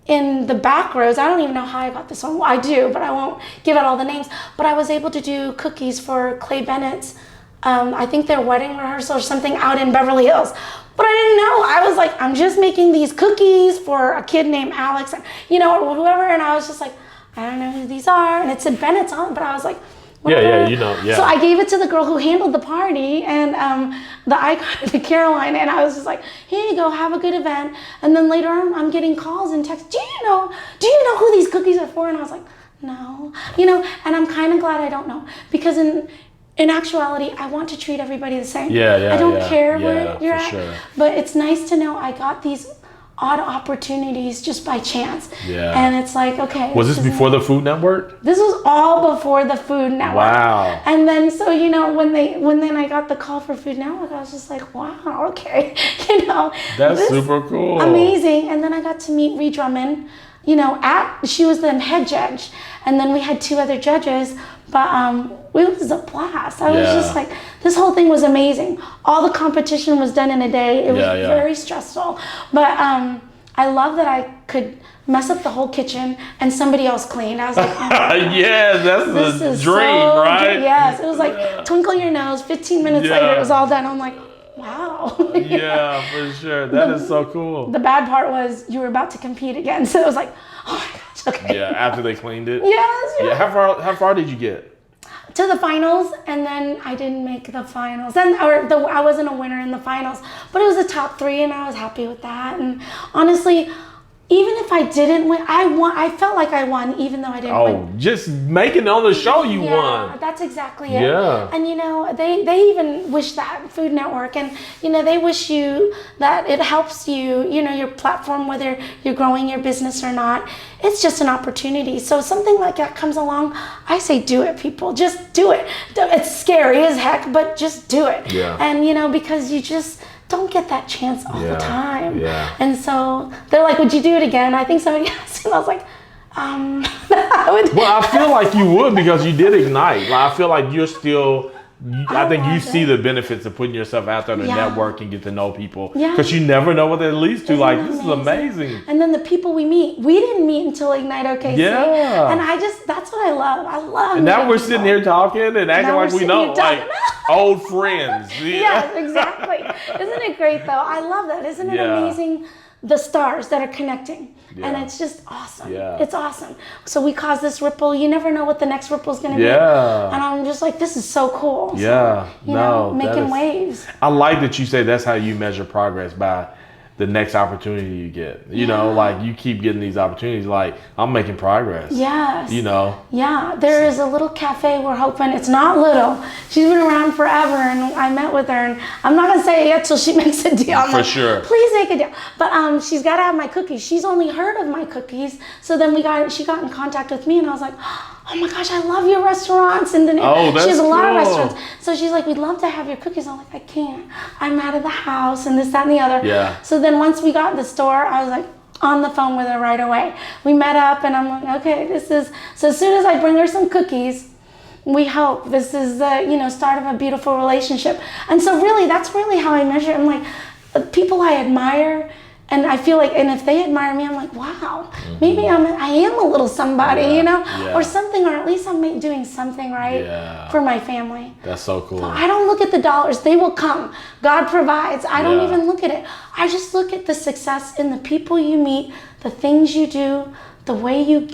Speaker 2: in the back rows, I don't even know how I got this one. Well, I do, but I won't give out all the names. But I was able to do cookies for Clay Bennett's, I think their wedding rehearsal or something out in Beverly Hills. But I didn't know. I was like, I'm just making these cookies for a kid named Alex, and, you know, or whoever. And I was just like, I don't know who these are. And it said Bennett's on, but I was like, whatever. So I gave it to the girl who handled the party, and the icon, the Caroline, and I was just like, here you go, have a good event. And then later on, I'm getting calls and texts. Do you know who these cookies are for? And I was like, no, you know. And I'm kind of glad I don't know, because in actuality, I want to treat everybody the same. I don't care where you're at. Sure. But it's nice to know I got these odd opportunities just by chance.
Speaker 1: Yeah.
Speaker 2: And it's like, okay.
Speaker 1: Was this before the Food Network?
Speaker 2: This was all before the Food Network.
Speaker 1: Wow.
Speaker 2: And then, so, you know, when then I got the call for Food Network, I was just like, wow, okay. You know.
Speaker 1: That's super cool.
Speaker 2: Amazing. And then I got to meet Ree Drummond, you know, she was the head judge. And then we had 2 other judges, but it was a blast. I was just like, this whole thing was amazing. All the competition was done in a day. It was very stressful. But I love that I could mess up the whole kitchen and somebody else cleaned. I was like, oh,
Speaker 1: yeah, that's the dream, right?
Speaker 2: Yes, it was like twinkle your nose. 15 minutes later, it was all done. I'm like, wow.
Speaker 1: Yeah, for sure. That is so cool.
Speaker 2: The bad part was you were about to compete again, so it was like, oh my gosh, okay.
Speaker 1: Yeah, after they cleaned it.
Speaker 2: Yes.
Speaker 1: Yeah. How far did you get?
Speaker 2: To the finals, and then I didn't make the finals. I wasn't a winner in the finals, but it was the top 3, and I was happy with that. And honestly, even if I didn't win, I won. I felt like I won, even though I didn't win.
Speaker 1: Oh, just making it on the show, you won.
Speaker 2: That's exactly it.
Speaker 1: Yeah.
Speaker 2: And you know, they even wish that, Food Network, and you know, they wish you that it helps you, you know, your platform, whether you're growing your business or not. It's just an opportunity. So something like that comes along, I say do it, people. Just do it. It's scary as heck, but just do it.
Speaker 1: Yeah.
Speaker 2: And you know, because you just don't get that chance all the time.
Speaker 1: Yeah.
Speaker 2: And so they're like, would you do it again? I think somebody asked, and I was like, I would.
Speaker 1: Well, I feel like you would, because you did Ignite. Like, I feel like you're still, I think you see the benefits of putting yourself out there to network and get to know people. Yeah. Because you never know what that leads to. Like, this is amazing.
Speaker 2: And then the people we didn't meet until Ignite OKC.
Speaker 1: Yeah.
Speaker 2: And that's what I love. I love.
Speaker 1: And now we're sitting here talking and acting like we know, like old friends.
Speaker 2: Yeah, exactly. Isn't it great though? I love that. Isn't it amazing? The stars that are connecting. Yeah. And it's just awesome. Yeah. It's awesome. So we cause this ripple. You never know what the next ripple is going to be. Yeah. And I'm just like, this is so cool.
Speaker 1: Yeah.
Speaker 2: So, you know, making waves.
Speaker 1: I like that you say that's how you measure progress, by the next opportunity you get. You know, like you keep getting these opportunities, like I'm making progress. Yes. You know?
Speaker 2: Yeah. There is a little cafe we're hoping. It's not little. She's been around forever, and I met with her, and I'm not going to say it yet till she makes a deal.
Speaker 1: For sure.
Speaker 2: Please make a deal. But she's got to have my cookies. She's only heard of my cookies. So then she got in contact with me, and I was like, oh my gosh, I love your restaurants. And then she has a lot of restaurants. So she's like, we'd love to have your cookies. I'm like, I can't. I'm out of the house and this, that, and the other. Yeah. So then once we got the store, I was like on the phone with her right away. We met up, and I'm like, okay, so as soon as I bring her some cookies, we hope this is the, start of a beautiful relationship. And so really, that's really how I measure. I'm like, people I admire, and I feel like, and if they admire me, I'm like, wow, maybe I am a little somebody, or something, or at least I'm doing something right for my family.
Speaker 1: That's so cool.
Speaker 2: So I don't look at the dollars. They will come. God provides. I don't even look at it. I just look at the success in the people you meet, the things you do, the way you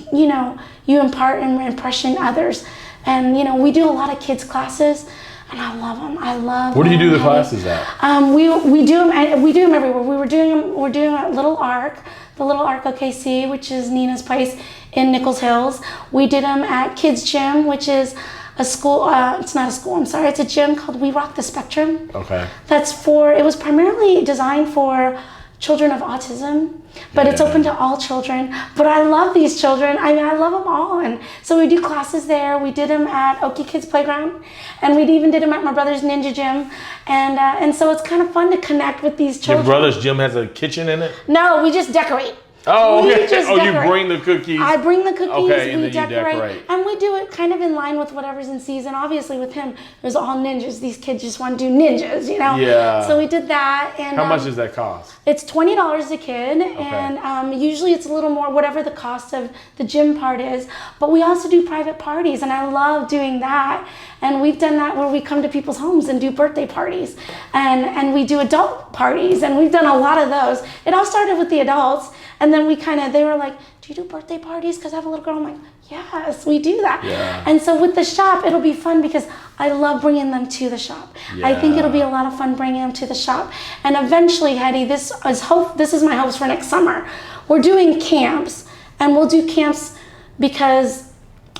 Speaker 2: impart and impression others. And, we do a lot of kids classes. And I love them. I love.
Speaker 1: Where do you do the classes at?
Speaker 2: We do them. We do them everywhere. We're doing at Little Ark, the Little Ark OKC, which is Nina's place in Nichols Hills. We did them at Kids Gym, which is a school. It's not a school. I'm sorry. It's a gym called We Rock the Spectrum. Okay. It was primarily designed for children of autism, but it's open to all children. But I love these children. I mean, I love them all. And so we do classes there. We did them at Okie Kids Playground, and we even did them at my brother's Ninja Gym. And so it's kind of fun to connect with these children.
Speaker 1: Your brother's gym has a kitchen in it?
Speaker 2: No, we just decorate.
Speaker 1: Oh, okay. You bring the cookies.
Speaker 2: I bring the cookies.
Speaker 1: Okay, and
Speaker 2: we
Speaker 1: then
Speaker 2: decorate. And we do it kind of in line with whatever's in season. Obviously, with him, it was all ninjas. These kids just want to do ninjas, Yeah. So we did that. And
Speaker 1: how much does that cost?
Speaker 2: It's $20 a kid, and usually it's a little more, whatever the cost of the gym part is. But we also do private parties, and I love doing that. And we've done that where we come to people's homes and do birthday parties, and we do adult parties, and we've done a lot of those. It all started with the adults. And then they were like, do you do birthday parties? Because I have a little girl. I'm like, yes, we do that. Yeah. And so with the shop, it'll be fun because I love bringing them to the shop. Yeah. I think it'll be a lot of fun bringing them to the shop. And eventually, Hetty, this is my hopes for next summer. We're doing camps, and we'll do camps because,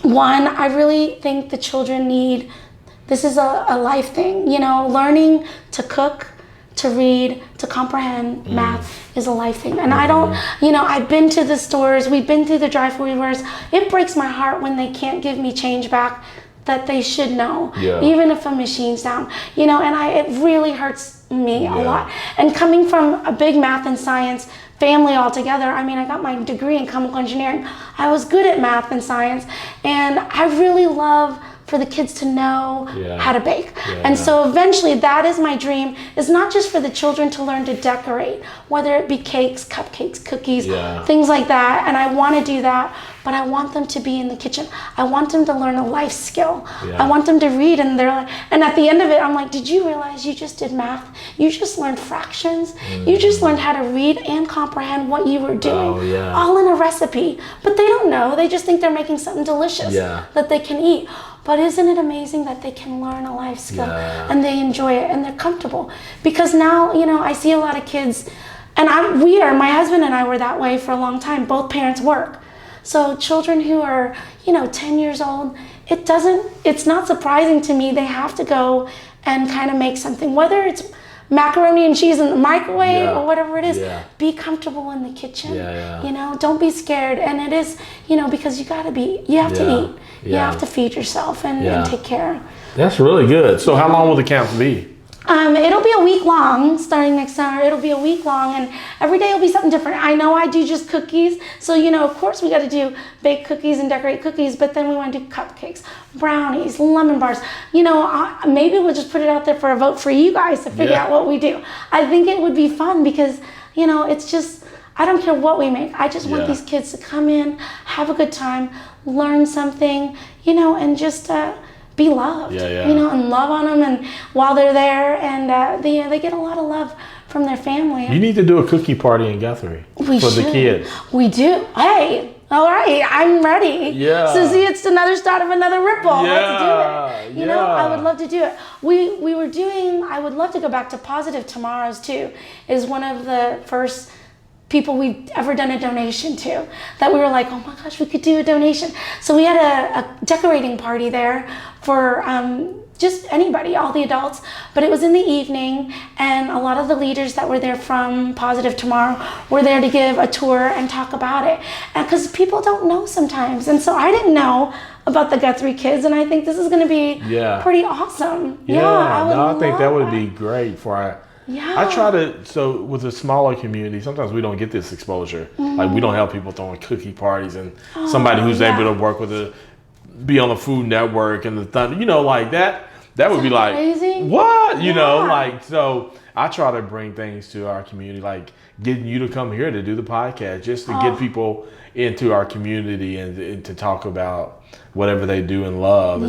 Speaker 2: one, I really think the children need, this is a life thing, learning to cook, to read, to comprehend math is a life thing. And I don't, I've been to the stores, we've been through the drive-through stores. It breaks my heart when they can't give me change back that they should know, even if a machine's down, and it really hurts me a lot. And coming from a big math and science family altogether, I mean, I got my degree in chemical engineering. I was good at math and science, and I really love for the kids to know how to bake. So eventually that is my dream. It's not just for the children to learn to decorate, whether it be cakes, cupcakes, cookies, things like that. And I want to do that, but I want them to be in the kitchen. I want them to learn a life skill. I want them to read, and they're like, and at the end of it, I'm like, did you realize you just did math? You just learned fractions. You just learned how to read and comprehend what you were doing, all in a recipe. But they don't know. They just think they're making something delicious that they can eat. But isn't it amazing that they can learn a life skill and they enjoy it and they're comfortable? Because now, I see a lot of kids, and my husband and I were that way for a long time. Both parents work. So children who are, 10 years old, it's not surprising to me they have to go and kind of make something, whether it's macaroni and cheese in the microwave or whatever it is. Be comfortable in the kitchen. Don't be scared. And it is, because you have to eat. You have to feed yourself and take care.
Speaker 1: That's really good. So how long will the camps be?
Speaker 2: It'll be a week long, starting next summer. It'll be a week long, and every day will be something different. I know I do just cookies, so of course we got to do bake cookies and decorate cookies, but then we want to do cupcakes, brownies, lemon bars. Maybe we'll just put it out there for a vote for you guys to figure out what we do. I think it would be fun because, it's just, I don't care what we make. I just want these kids to come in, have a good time, learn something, and just be loved, and love on them, and while they're there, and they get a lot of love from their family.
Speaker 1: You need to do a cookie party in Guthrie for the kids.
Speaker 2: We do. Hey, all right, I'm ready. So see, it's another start of another ripple. Let's do it. I would love to do it. I would love to go back to Positive Tomorrows too. Is one of the first people we've ever done a donation to, that we were like, oh my gosh, we could do a donation. So we had a decorating party there for just anybody, all the adults, but it was in the evening, and a lot of the leaders that were there from Positive Tomorrow were there to give a tour and talk about it. And because people don't know sometimes, and so I didn't know about the Guthrie kids, and I think this is going to be pretty awesome.
Speaker 1: I think that would be great for our. I try to, so with a smaller community, sometimes we don't get this exposure. Like we don't have people throwing cookie parties, and somebody who's able to work with be on the Food Network and the Thunder, like that would be like, crazy? What? So I try to bring things to our community, like getting you to come here to do the podcast, just to get people into our community and to talk about whatever they do and love.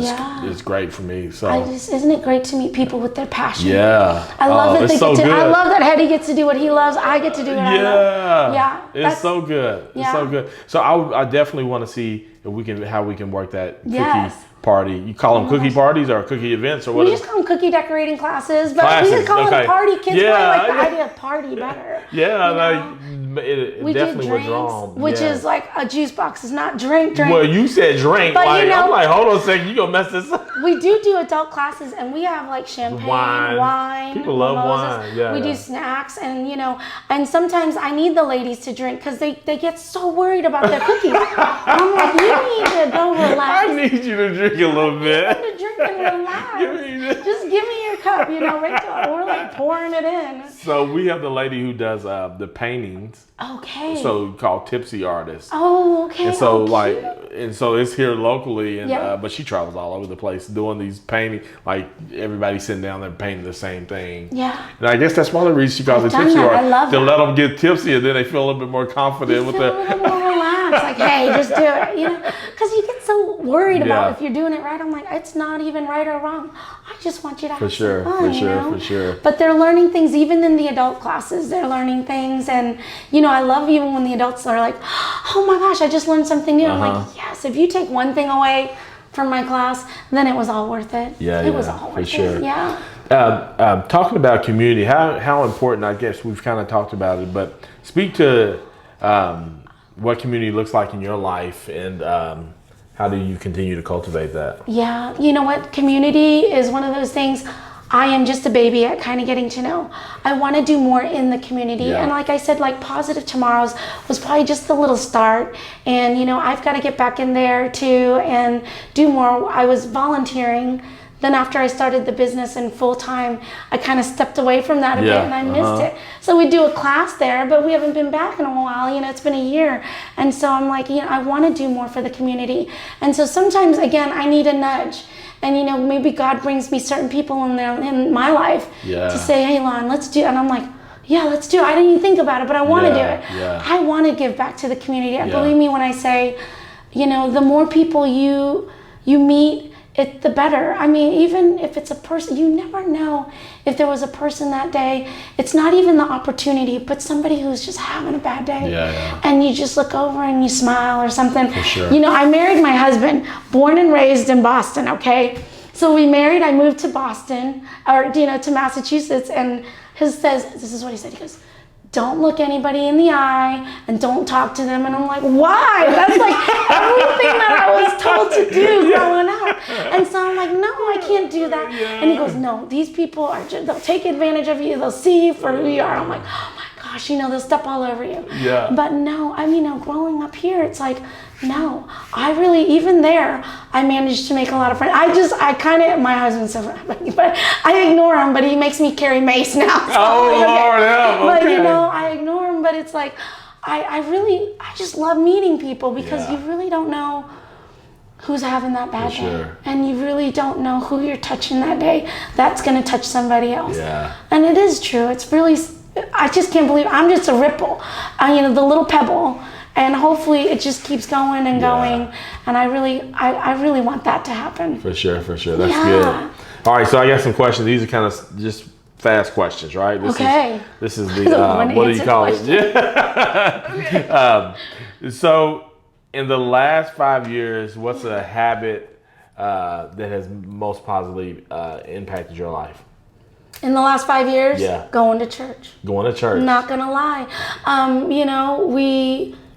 Speaker 1: It's great for me. So
Speaker 2: isn't it great to meet people with their passion?
Speaker 1: I
Speaker 2: love that I love that Hetty gets to do what he loves. I get to do what I love.
Speaker 1: It's so good. It's so good. So I definitely want to see if how we can work that cookie party. You call them cookie parties or cookie events or what?
Speaker 2: We just call them cookie decorating classes, but we could call them party. Kids probably like the idea of party better.
Speaker 1: It definitely would draw them.
Speaker 2: Which is like a juice box. It's not drink.
Speaker 1: Well, you said drink. But I'm like, hold on a second, you gonna mess this up.
Speaker 2: We do adult classes, and we have like champagne, wine.
Speaker 1: People love wine.
Speaker 2: We do snacks, and and sometimes I need the ladies to drink because they get so worried about their cookies. I'm like, you need to go relax.
Speaker 1: I need you to drink a little bit.
Speaker 2: You need to drink and relax. Just give me your cup, Rachel. We're like pouring it in.
Speaker 1: So we have the lady who does the paintings.
Speaker 2: Okay.
Speaker 1: So called Tipsy Artist.
Speaker 2: Oh, okay.
Speaker 1: And so so it's here locally, and but she travels all over the place doing these painting. Like everybody's sitting down there painting the same thing.
Speaker 2: Yeah.
Speaker 1: And I guess that's one of the reasons she calls it Tipsy Artist.
Speaker 2: I love
Speaker 1: to let them get tipsy, and then they feel a little bit more confident with
Speaker 2: a little more relaxed. Like, hey, just do it. Because you get so worried about if you're doing it right. I'm like, it's not even right or wrong. I just want you to have some fun,
Speaker 1: For sure.
Speaker 2: But they're learning things even in the adult classes. They're learning things, and I love even when the adults are like, oh my gosh, I just learned something new. I'm like, yes, if you take one thing away from my class, then it was all worth it. It was all worth it. Yeah.
Speaker 1: Talking about community, how important, I guess we've kind of talked about it, but speak to what community looks like in your life, and how do you continue to cultivate that?
Speaker 2: Yeah, you know what? Community is one of those things. I am just a baby at kind of getting to know. I want to do more in the community.
Speaker 1: Yeah.
Speaker 2: And like I said, like Positive Tomorrows was probably just the little start. And, you know, I've got to get back in there too and do more. I was volunteering. Then after I started the business and full time, I kind of stepped away from that a bit and I missed it. So we do a class there, but we haven't been back in a while. You know, it's been a year. And so I'm like, you know, I want to do more for the community. And so sometimes, again, I need a nudge. And, you know, maybe God brings me certain people in my life to say, hey, Lan, let's do it. And I'm like, yeah, let's do it. I didn't even think about it, but I want to do it.
Speaker 1: Yeah.
Speaker 2: I want to give back to the community. Believe me when I say, you know, the more people you meet, the better. I mean, even if it's a person, you never know if there was a person that day. It's not even the opportunity, but somebody who's just having a bad day. And you just look over and you smile or something.
Speaker 1: For sure.
Speaker 2: You know, I married my husband, born and raised in Boston, okay? So we married, I moved to Boston, or, you know, to Massachusetts, and this is what he said, he goes, don't look anybody in the eye and don't talk to them. And I'm like, why? That's like everything that I was told to do growing up. And so I'm like, no, I can't do that. And he goes, no, these people they'll take advantage of you. They'll see you for who you are. I'm like, oh my gosh, you know, they'll step all over you. But no, I mean, you know, growing up here, it's like, no, I really, even there, I managed to make a lot of friends. My husband's so funny, but I ignore him, but he makes me carry mace now. So
Speaker 1: Lord help.
Speaker 2: But, you know, I ignore him, but it's like, I just love meeting people because you really don't know who's having that bad day. And you really don't know who you're touching that day. That's going to touch somebody else. And it is true. It's really, I just can't believe I'm just a ripple, you know, the little pebble. And hopefully it just keeps going and going. And I really want that to happen.
Speaker 1: For sure. That's good. All right, so I got some questions. These are kind of just fast questions, right? This is the, what do you call it? So in the last 5 years, what's a habit that has most positively impacted your life?
Speaker 2: In the last 5 years? Going to church. Not gonna lie. You know,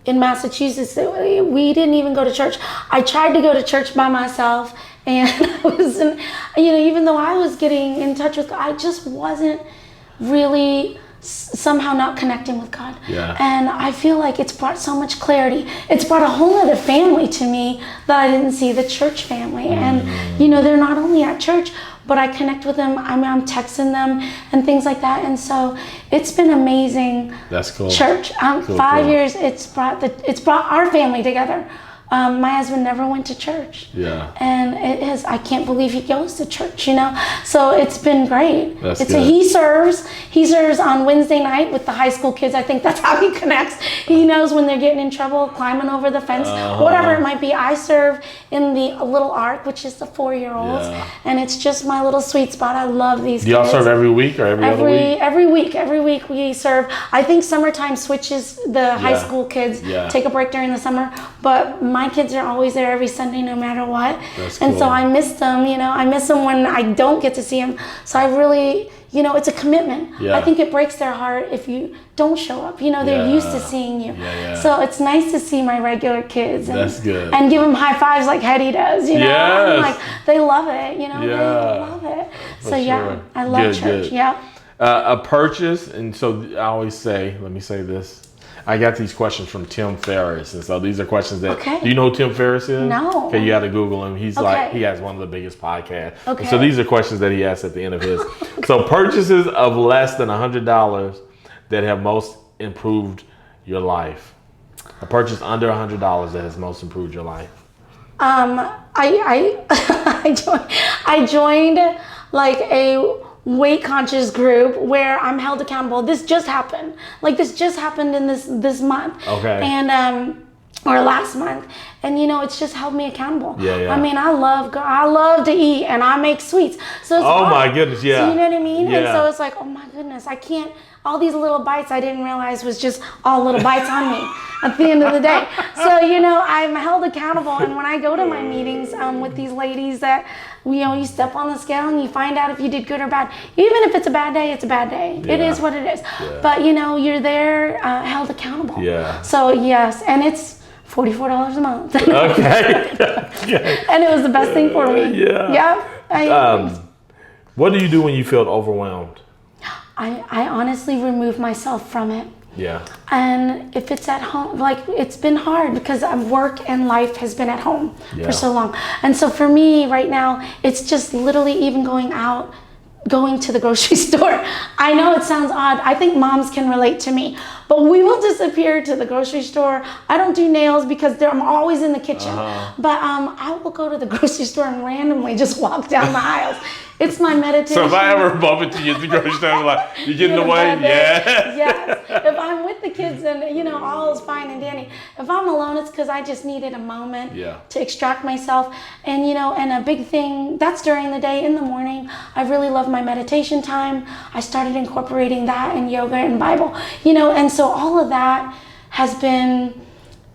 Speaker 2: in Massachusetts, we didn't even go to church. I tried to go to church by myself, and I wasn't, you know, even though I was getting in touch with God, I just wasn't really somehow not connecting with God. And I feel like it's brought so much clarity. It's brought a whole other family to me that I didn't see, the church family. And, you know, they're not only at church, but I connect with them. I'm texting them and things like that. And so it's been amazing.
Speaker 1: That's cool.
Speaker 2: Church. 5 years, it's brought our family together. My husband never went to church. And I can't believe he goes to church, you know? So it's been great. He serves on Wednesday night with the high school kids. I think that's how he connects. He knows when they're getting in trouble, climbing over the fence, whatever it might be. I serve in the little ark, which is the 4-year-olds. And it's just my little sweet spot. I love these kids.
Speaker 1: Do y'all serve every week or every other week?
Speaker 2: Every week we serve. I think summertime switches, the high school kids take a break during the summer, but my kids are always there every Sunday no matter what. And so I miss them, you know. I miss them when I don't get to see them. So I really, you know, it's a commitment. I think it breaks their heart if you don't show up. You know, they're used to seeing you. So it's nice to see my regular kids and give them high fives like Hetty does, you know. And like they love it, you know. They love it. So I love church.
Speaker 1: A purchase, and so I always say, let me say this. I got these questions from Tim Ferriss, and so these are questions that. Do you know who Tim Ferriss is?
Speaker 2: No.
Speaker 1: Okay, you got to Google him. He's like, he has one of the biggest podcasts. And so these are questions that he asks at the end of his. So purchases of less than $100 that have most improved your life. A purchase under $100 that has most improved your life.
Speaker 2: I joined like a weight conscious group where I'm held accountable. This just happened. Like this just happened in this month. And or last month. And you know, it's just held me accountable. I mean, I love to eat and I make sweets. So it's
Speaker 1: my goodness,
Speaker 2: So you know what I mean? And so it's like, oh my goodness, I can't, all these little bites I didn't realize was just all little bites on me at the end of the day. So, you know, I'm held accountable. And when I go to my meetings with these ladies that, you know, you step on the scale and you find out if you did good or bad. Even if it's a bad day, it's a bad day. It is what it is. But, you know, you're there held accountable. So, yes. And it's $44 a month. And it was the best thing for me.
Speaker 1: What do you do when you feel overwhelmed?
Speaker 2: I honestly remove myself from it.
Speaker 1: Yeah.
Speaker 2: And if it's at home, like it's been hard because work and life has been at home for so long. And so for me right now, it's just literally even going to the grocery store. I know it sounds odd. I think moms can relate to me, but we will disappear to the grocery store. I don't do nails because I'm always in the kitchen. But I will go to the grocery store and randomly just walk down the aisles. It's my meditation.
Speaker 1: So if I ever bump into you at the grocery store, I'm like, you getting away? Yeah.
Speaker 2: Yes. If I'm with the kids and, all is fine and dandy. If I'm alone, it's because I just needed a moment to extract myself. And, and a big thing, that's during the day. In the morning, I really love my meditation time. I started incorporating that in yoga and Bible, and so all of that has been,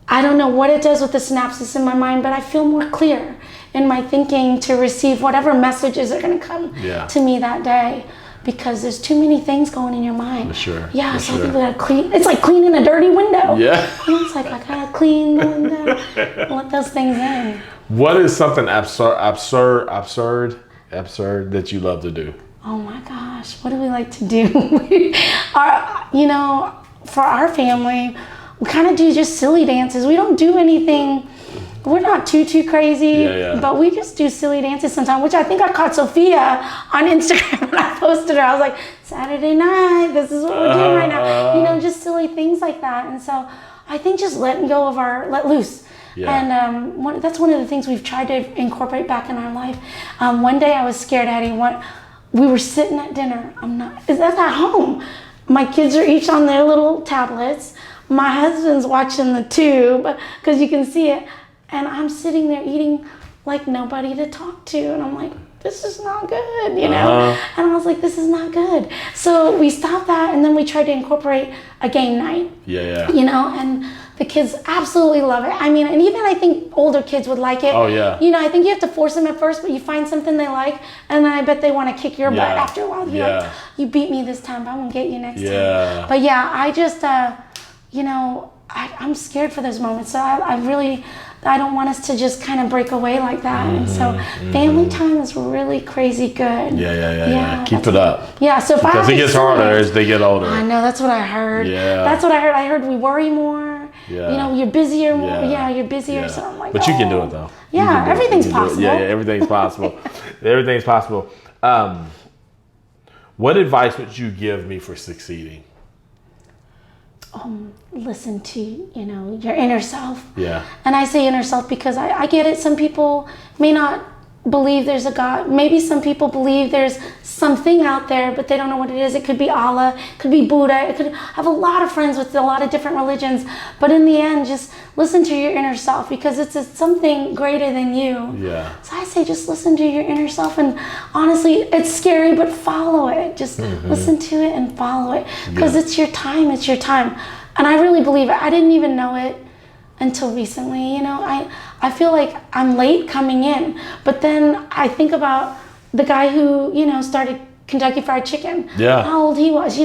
Speaker 2: I don't know what it does with the synapses in my mind, but I feel more clear in my thinking to receive whatever messages are going to come to me that day, because there's too many things going in your mind.
Speaker 1: For sure.
Speaker 2: Yeah, so I think we gotta clean. It's like cleaning a dirty window.
Speaker 1: Yeah.
Speaker 2: It's like I gotta clean the window, let those things in.
Speaker 1: What is something absurd that you love to do?
Speaker 2: Oh my gosh, what do we like to do? For our family, we kind of do just silly dances. We don't do anything. We're not too crazy, but we just do silly dances sometimes, which I think I caught Sophia on Instagram when I posted her. I was like, Saturday night, this is what we're doing right now. Just silly things like that. And so I think just letting go of let loose. Yeah. And that's one of the things we've tried to incorporate back in our life. One day I was scared, Eddie. We were sitting at dinner. That's at home. My kids are each on their little tablets. My husband's watching the tube because you can see it. And I'm sitting there eating like nobody to talk to. And I'm like, this is not good, And I was like, this is not good. So we stopped that, and then we tried to incorporate a game night. And the kids absolutely love it. I mean, and even I think older kids would like it.
Speaker 1: Oh, yeah.
Speaker 2: I think you have to force them at first, but you find something they like, and then I bet they want to kick your butt after a while. You're like, you beat me this time, but I'm going to get you next time. But I just, I'm scared for those moments. So I don't want us to just kind of break away like that. And so family time is really crazy good.
Speaker 1: Yeah. Keep it up.
Speaker 2: Yeah, so
Speaker 1: because it gets harder as they get older.
Speaker 2: I know, that's what I heard.
Speaker 1: Yeah.
Speaker 2: That's what I heard. I heard we worry more.
Speaker 1: Yeah.
Speaker 2: You're busier more. Yeah, you're busier.
Speaker 1: Yeah.
Speaker 2: So I'm like,
Speaker 1: but you can do it though.
Speaker 2: Yeah, everything's possible.
Speaker 1: Yeah, everything's possible. Everything's possible. What advice would you give me for succeeding?
Speaker 2: Listen to, your inner self.
Speaker 1: Yeah.
Speaker 2: And I say inner self because I get it. Some people may not believe there's a God. Maybe some people believe there's something out there, but they don't know what it is. It could be Allah, it could be Buddha. It could have a lot of friends with a lot of different religions. But in the end, just listen to your inner self because it's something greater than you.
Speaker 1: Yeah.
Speaker 2: So I say just listen to your inner self. And honestly, it's scary, but follow it. Just listen to it and follow it because it's your time. It's your time. And I really believe it. I didn't even know it until recently. I feel like I'm late coming in, but then I think about the guy who, started Kentucky Fried Chicken.
Speaker 1: Yeah.
Speaker 2: How old he was,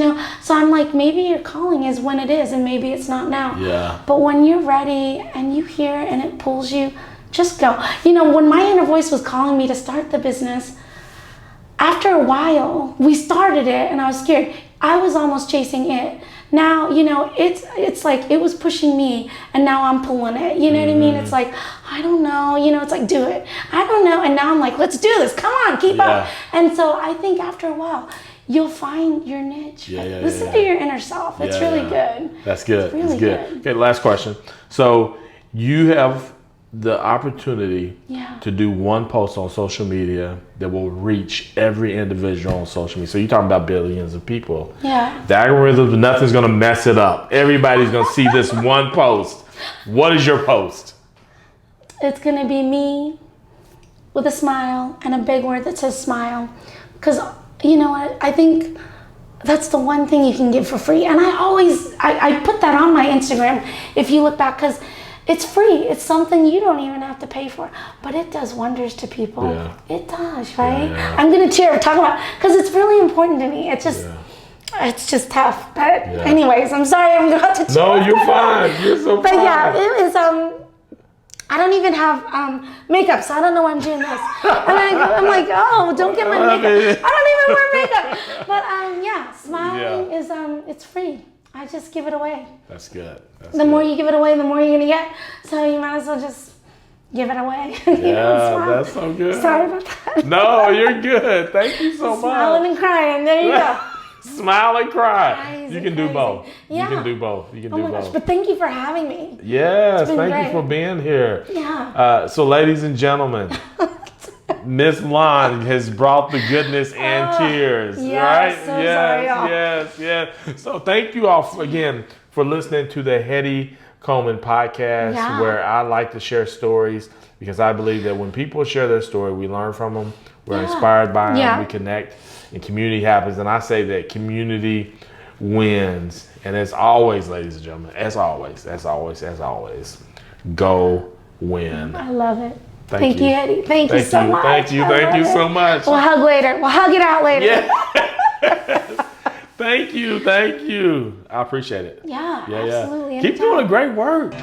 Speaker 2: So I'm like, maybe your calling is when it is, and maybe it's not now.
Speaker 1: Yeah.
Speaker 2: But when you're ready and you hear it and it pulls you, just go. When my inner voice was calling me to start the business, after a while, we started it and I was scared. I was almost chasing it. Now, it's like it was pushing me and now I'm pulling it. You know what I mean? It's like, I don't know, it's like, do it. I don't know. And now I'm like, let's do this. Come on, keep up. And so I think after a while, you'll find your niche. Listen to your inner self. It's really good.
Speaker 1: That's good.
Speaker 2: It's really good.
Speaker 1: Okay, last question. So you have the opportunity to do one post on social media that will reach every individual on social media. So you're talking about billions of people.
Speaker 2: Yeah.
Speaker 1: The algorithm, nothing's going to mess it up. Everybody's going to see this one post. What is your post?
Speaker 2: It's going to be me with a smile and a big word that says smile. Because, you know what, I think that's the one thing you can give for free. And I put that on my Instagram, if you look back, because it's free. It's something you don't even have to pay for, but it does wonders to people.
Speaker 1: Yeah.
Speaker 2: It does, right? I'm gonna talk about because it's really important to me. It's just tough. But anyways, I'm sorry I'm going to.
Speaker 1: No, you're fine. You're so fine.
Speaker 2: But yeah, it was. I don't even have makeup, so I don't know why I'm doing this. And I'm like, oh, don't get my makeup. I don't even wear makeup. But yeah, smiling is it's free. I just give it away.
Speaker 1: That's good.
Speaker 2: The more you give it away, the more you're gonna get. So you might as well just give it away.
Speaker 1: Yeah, that's so good.
Speaker 2: Sorry about that.
Speaker 1: No, you're good. Thank you so much.
Speaker 2: Smiling and crying. There you go.
Speaker 1: Smile and cry.
Speaker 2: Crazy,
Speaker 1: You can do both.
Speaker 2: Yeah.
Speaker 1: You can do both. You can do
Speaker 2: Oh my
Speaker 1: both.
Speaker 2: gosh, but thank you for having me.
Speaker 1: Yes, thank
Speaker 2: great.
Speaker 1: you for being here.
Speaker 2: Yeah.
Speaker 1: So, ladies and gentlemen, Miss Lan has brought the goodness and tears.
Speaker 2: yes,
Speaker 1: Right?
Speaker 2: so sorry, y'all.
Speaker 1: Yes. So, thank you all again for listening to the Hetty Coleman podcast, where I like to share stories because I believe that when people share their story, we learn from them, we're inspired by them, we connect, and community happens. And I say that community wins. And as always, ladies and gentlemen, as always, go win.
Speaker 2: I love it.
Speaker 1: Thank
Speaker 2: you, Hetty. Thank you so much.
Speaker 1: Thank you so much.
Speaker 2: We'll hug later. We'll hug it out later.
Speaker 1: Yeah. Thank you. I appreciate it.
Speaker 2: Yeah, absolutely.
Speaker 1: Keep doing great work.